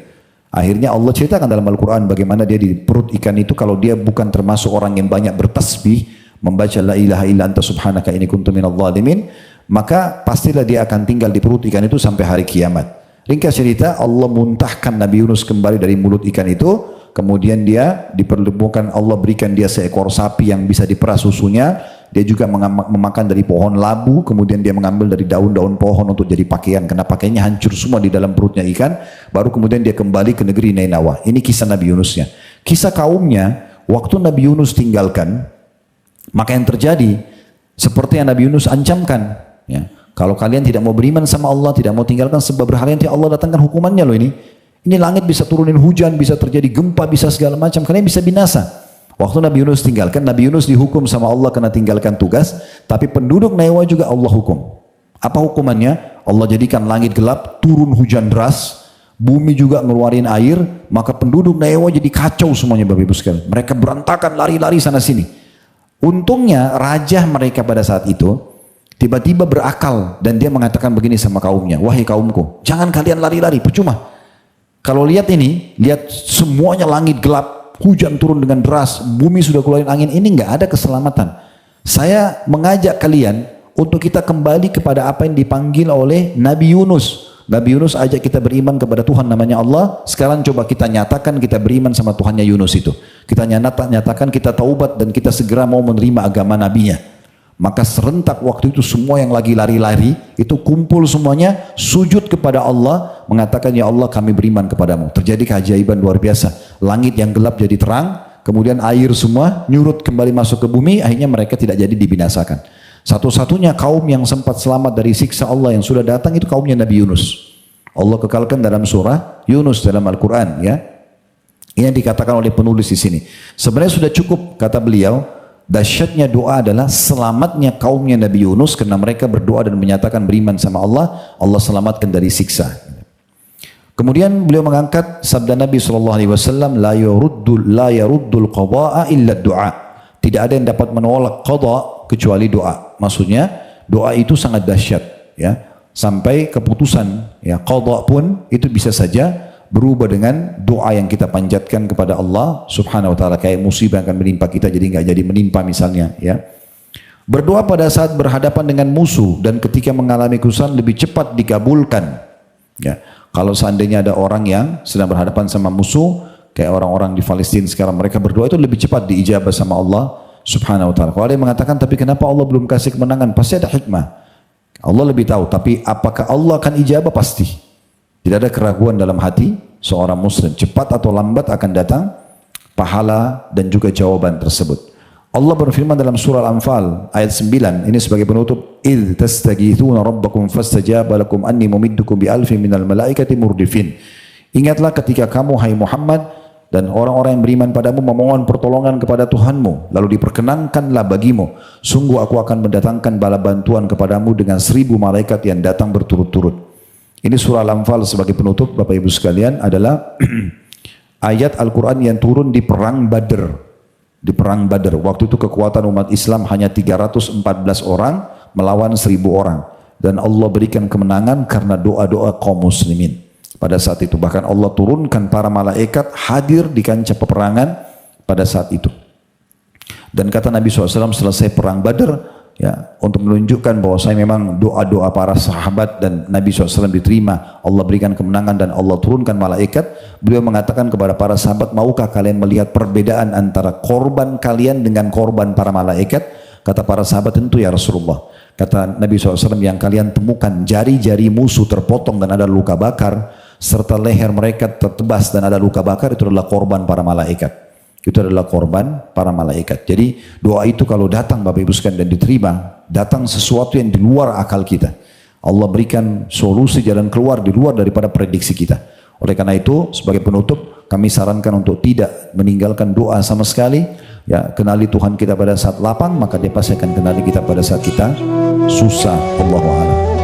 Akhirnya Allah ceritakan dalam Al-Quran bagaimana dia di perut ikan itu, kalau dia bukan termasuk orang yang banyak bertasbih, membaca la ilaha illa anta subhanaka inni kuntu minadh dhalimin, maka pastilah dia akan tinggal di perut ikan itu sampai hari kiamat. Ringkas cerita, Allah muntahkan Nabi Yunus kembali dari mulut ikan itu, kemudian dia dipertemukan, Allah berikan dia seekor sapi yang bisa diperah susunya, dia juga memakan dari pohon labu, kemudian dia mengambil dari daun-daun pohon untuk jadi pakaian, karena pakaiannya hancur semua di dalam perutnya ikan, baru kemudian dia kembali ke negeri Nainawa. Ini kisah Nabi Yunusnya. Kisah kaumnya, waktu Nabi Yunus tinggalkan, maka yang terjadi, Seperti yang Nabi Yunus ancamkan, ya. Kalau kalian tidak mau beriman sama Allah, tidak mau tinggalkan sebab berhala, nanti Allah datangkan hukumannya loh ini. Ini langit bisa turunin hujan, bisa terjadi gempa, bisa segala macam. Kalian bisa binasa. Waktu Nabi Yunus tinggalkan, Nabi Yunus dihukum sama Allah karena tinggalkan tugas. Tapi penduduk Nainawa juga Allah hukum. Apa hukumannya? Allah jadikan langit gelap, turun hujan deras, bumi juga ngeluarin air, maka penduduk Nainawa jadi kacau semuanya Bapak Ibu sekalian. Mereka berantakan, lari-lari sana sini. Untungnya raja mereka pada saat itu tiba-tiba berakal dan dia mengatakan begini sama kaumnya, wahai kaumku, jangan kalian lari-lari, percuma. Kalau lihat ini, lihat semuanya langit gelap, hujan turun dengan deras, bumi sudah keluarin angin, ini nggak ada keselamatan. Saya mengajak kalian untuk kita kembali kepada apa yang dipanggil oleh Nabi Yunus. Nabi Yunus ajak kita beriman kepada Tuhan namanya Allah. Sekarang coba kita nyatakan kita beriman sama Tuhannya Yunus itu. Kita nyatakan kita taubat dan kita segera mau menerima agama nabinya. Maka serentak waktu itu semua yang lagi lari-lari itu kumpul semuanya sujud kepada Allah, mengatakan ya Allah kami beriman kepadamu. Terjadi keajaiban luar biasa. Langit yang gelap jadi terang, kemudian air semua nyurut kembali masuk ke bumi, akhirnya mereka tidak jadi dibinasakan. Satu-satunya kaum yang sempat selamat dari siksa Allah yang sudah datang itu kaumnya Nabi Yunus. Allah kekalkan dalam surah Yunus dalam Al-Quran, ya. Ini yang dikatakan oleh penulis di sini. Sebenarnya sudah cukup kata beliau. Dahsyatnya doa adalah selamatnya kaumnya Nabi Yunus karena mereka berdoa dan menyatakan beriman sama Allah, Allah selamatkan dari siksa. Kemudian beliau mengangkat sabda Nabi SAW, la yaruddul qada'a illa du'a. Tidak ada yang dapat menolak qada kecuali doa. Maksudnya doa itu sangat dahsyat, ya. Sampai keputusan, ya, qada pun itu bisa saja berubah dengan doa yang kita panjatkan kepada Allah subhanahu wa ta'ala. Kayak musibah yang akan menimpa kita jadi nggak jadi menimpa misalnya, ya. Berdoa pada saat berhadapan dengan musuh dan ketika mengalami kesusahan lebih cepat dikabulkan, ya. Kalau seandainya ada orang yang sedang berhadapan sama musuh kayak orang-orang di Palestina sekarang, mereka berdoa itu lebih cepat diijabah sama Allah subhanahu wa ta'ala. Kalau ada yang mengatakan tapi kenapa Allah belum kasih kemenangan, pasti ada hikmah. Allah lebih tahu, tapi apakah Allah akan ijabah? Pasti. Tidak ada keraguan dalam hati seorang muslim. Cepat atau lambat akan datang pahala dan juga jawaban tersebut. Allah berfirman dalam surah Al-Anfal ayat 9. Ini sebagai penutup. إِذْ تَسْتَغِيثُونَ رَبَّكُمْ فَاسْتَجَابَ لَكُمْ أَنِّي مُمِدُّكُمْ بِأَلْفٍ مِنَ الْمَلَائِكَةِ مُرْدِفِينَ. Ingatlah ketika kamu, hai Muhammad, dan orang-orang yang beriman padamu memohon pertolongan kepada Tuhanmu, lalu diperkenankanlah bagimu, sungguh aku akan mendatangkan bala bantuan kepadamu dengan 1000 malaikat yang datang berturut-turut. Ini surah Al-Anfal sebagai penutup Bapak Ibu sekalian adalah ayat Al-Quran yang turun di perang Badr. Di perang Badr, waktu itu kekuatan umat Islam hanya 314 orang melawan 1000 orang. Dan Allah berikan kemenangan karena doa-doa kaum muslimin. Pada saat itu bahkan Allah turunkan para malaikat hadir di kancah peperangan pada saat itu. Dan kata Nabi SAW selesai perang Badr, ya, untuk menunjukkan bahwa saya memang doa-doa para sahabat dan Nabi SAW diterima, Allah berikan kemenangan dan Allah turunkan malaikat. Beliau mengatakan kepada para sahabat, maukah kalian melihat perbedaan antara korban kalian dengan korban para malaikat? Kata para sahabat, tentu ya Rasulullah. Kata Nabi SAW, yang kalian temukan jari-jari musuh terpotong dan ada luka bakar, serta leher mereka tertebas dan ada luka bakar, itu adalah korban para malaikat. Itu adalah korban para malaikat. Jadi doa itu kalau datang Bapak Ibu sekalian dan diterima, datang sesuatu yang di luar akal kita. Allah berikan solusi jalan keluar di luar daripada prediksi kita. Oleh karena itu sebagai penutup kami sarankan untuk tidak meninggalkan doa sama sekali. Ya, kenali Tuhan kita pada saat lapang, maka dia pasti akan kenali kita pada saat kita susah. Allahu a'lam.